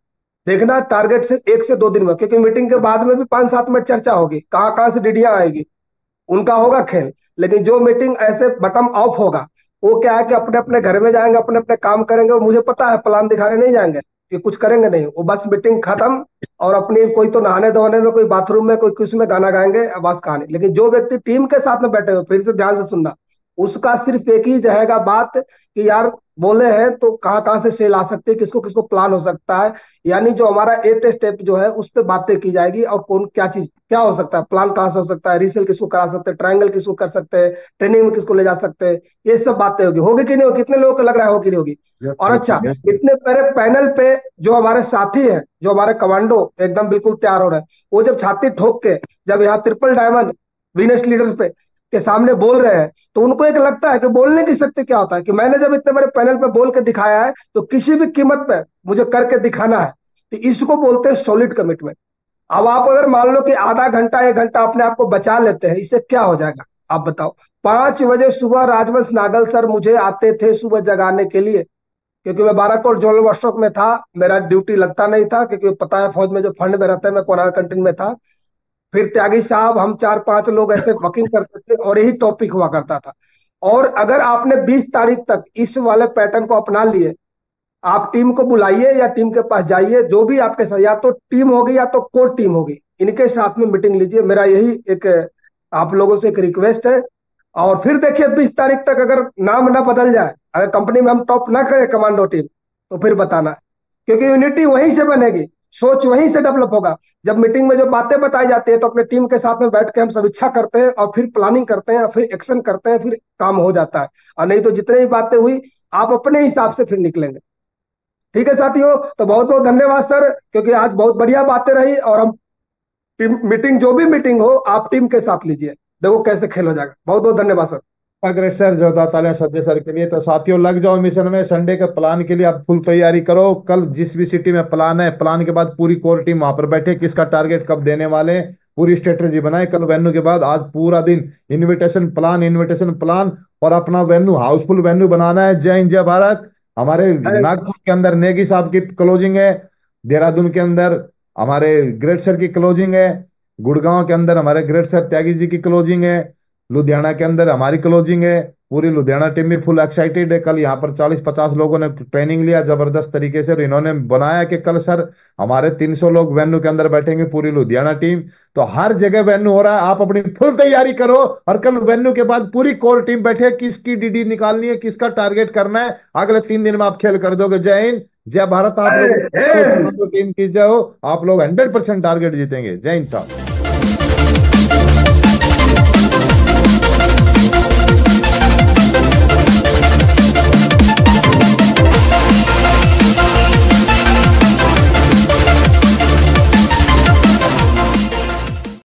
देखना टारगेट से 1 से 2 दिन में, क्योंकि मीटिंग के बाद में भी 5-7 मिनट चर्चा होगी, कहाँ कहाँ से डीडियां आएगी, उनका होगा खेल। लेकिन जो मीटिंग ऐसे बटम ऑफ होगा, वो क्या है कि अपने अपने घर में जाएंगे, अपने अपने काम करेंगे, और मुझे पता है प्लान दिखाने नहीं जाएंगे कि कुछ करेंगे नहीं, वो बस मीटिंग खत्म, और अपनी कोई तो नहाने धोने में, कोई बाथरूम में, कोई किस में गाना गाएंगे, बस कहानी। लेकिन जो व्यक्ति टीम के साथ में बैठे हुए, फिर से ध्यान से सुनना, उसका सिर्फ एक ही रहेगा बात कि यार बोले हैं तो कहाँ कहाँ से सेल आ सकती है, किसको किसको प्लान हो सकता है। यानी जो हमारा 8 स्टेप जो है उस पर बातें की जाएगी, और कौन क्या चीज क्या हो सकता है, प्लान कहाँ से हो सकता है, रीसेल किसको करा सकते हैं, ट्रायंगल किसको कर सकते हैं, ट्रेनिंग में किसको ले जा सकते हैं, ये सब बातें होगी। होगी कि नहीं होगी? कितने लोगों को लग रहा है होगी नहीं होगी? और अच्छा, इतने बड़े पैनल पे जो हमारे साथी हैं, जो हमारे कमांडो एकदम बिल्कुल तैयार हो रहे हैं, वो जब छाती ठोक के जब यहाँ ट्रिपल डायमंड विनेश लीडर पे के सामने बोल रहे हैं, तो उनको एक लगता है कि बोलने की शक्ति क्या होता है, कि मैंने जब इतने बड़े पैनल पे बोल के दिखाया है, तो किसी भी कीमत पे मुझे करके दिखाना है। तो इसको बोलते हैं सॉलिड कमिटमेंट। अब आप अगर मान लो कि आधा घंटा 1 घंटा अपने आप को बचा लेते हैं, इससे क्या हो जाएगा आप बताओ। 5 बजे सुबह राजवंश नागल सर मुझे आते थे सुबह जगाने के लिए, क्योंकि मैं बाराकोट जोनल वर्कशॉप में था, मेरा ड्यूटी लगता नहीं था, क्योंकि पता है फौज में जो फंड में रहता है, मैं कोनार कैंटीन में था। फिर त्यागी साहब, हम 4-5 लोग ऐसे वर्किंग करते थे और यही टॉपिक हुआ करता था। और अगर आपने 20 तारीख तक इस वाले पैटर्न को अपना लिए, आप टीम को बुलाइए या टीम के पास जाइए, जो भी आपके साथ, या तो टीम होगी या तो कोर टीम होगी, इनके साथ में मीटिंग लीजिए। मेरा यही एक आप लोगों से एक रिक्वेस्ट है। और फिर देखिए 20 तारीख तक अगर नाम ना बदल जाए, अगर कंपनी में हम टॉप ना करें कमांडो टीम, तो फिर बताना है, क्योंकि यूनिटी वहीं से बनेगी, सोच वहीं से डेवलप होगा। जब मीटिंग में जो बातें बताई जाती है तो अपने टीम के साथ में बैठ के हम समीक्षा करते हैं और फिर प्लानिंग करते हैं, फिर एक्शन करते हैं, फिर काम हो जाता है। और नहीं तो जितनी भी बातें हुई आप अपने हिसाब से फिर निकलेंगे। ठीक है साथियों, तो बहुत बहुत धन्यवाद सर, क्योंकि आज बहुत बढ़िया बातें रही। और हम टीम मीटिंग, जो भी मीटिंग हो, आप टीम के साथ लीजिए, देखो कैसे खेल हो जाएगा। बहुत बहुत धन्यवाद सर। अग्रेट सर, जोरदार तालियां सज्जय सर के लिए। तो साथियों लग जाओ मिशन में। संडे के प्लान के लिए आप फुल तैयारी करो। कल जिस भी सिटी में प्लान है, प्लान के बाद पूरी कोर टीम वहां पर बैठे, किसका टारगेट कब देने वाले, पूरी स्ट्रेटेजी बनाए। कल वेन्यू के बाद आज पूरा दिन इनविटेशन प्लान और अपना वेन्यू हाउसफुल वेन्यू बनाना है। जय हिंद जय भारत। हमारे नागपुर के अंदर नेगी साहब की क्लोजिंग है, देहरादून के अंदर हमारे ग्रेट सर की क्लोजिंग है, गुड़गांव के अंदर हमारे ग्रेट सर त्यागी जी की क्लोजिंग है, लुधियाना के अंदर हमारी क्लोजिंग है। पूरी लुधियाना टीम भी फुल एक्साइटेड है। कल यहाँ पर 40-50 लोगों ने ट्रेनिंग लिया जबरदस्त तरीके से, और इन्होंने बनाया कि कल सर हमारे 300 लोग वेन्यू के अंदर बैठेंगे, पूरी लुधियाना टीम। तो हर जगह वेन्यू हो रहा है, आप अपनी फुल तैयारी करो। और कल वेन्यू के बाद पूरी कोर टीम बैठे, किसकी डीडी निकालनी है, किसका टारगेट करना है, अगले 3 दिन में आप खेल कर दोगे। जय हिंद जय भारत। आप लोग टीम की जय हो, आप लोग 100% टारगेट जीतेंगे। जय हिंद साहब।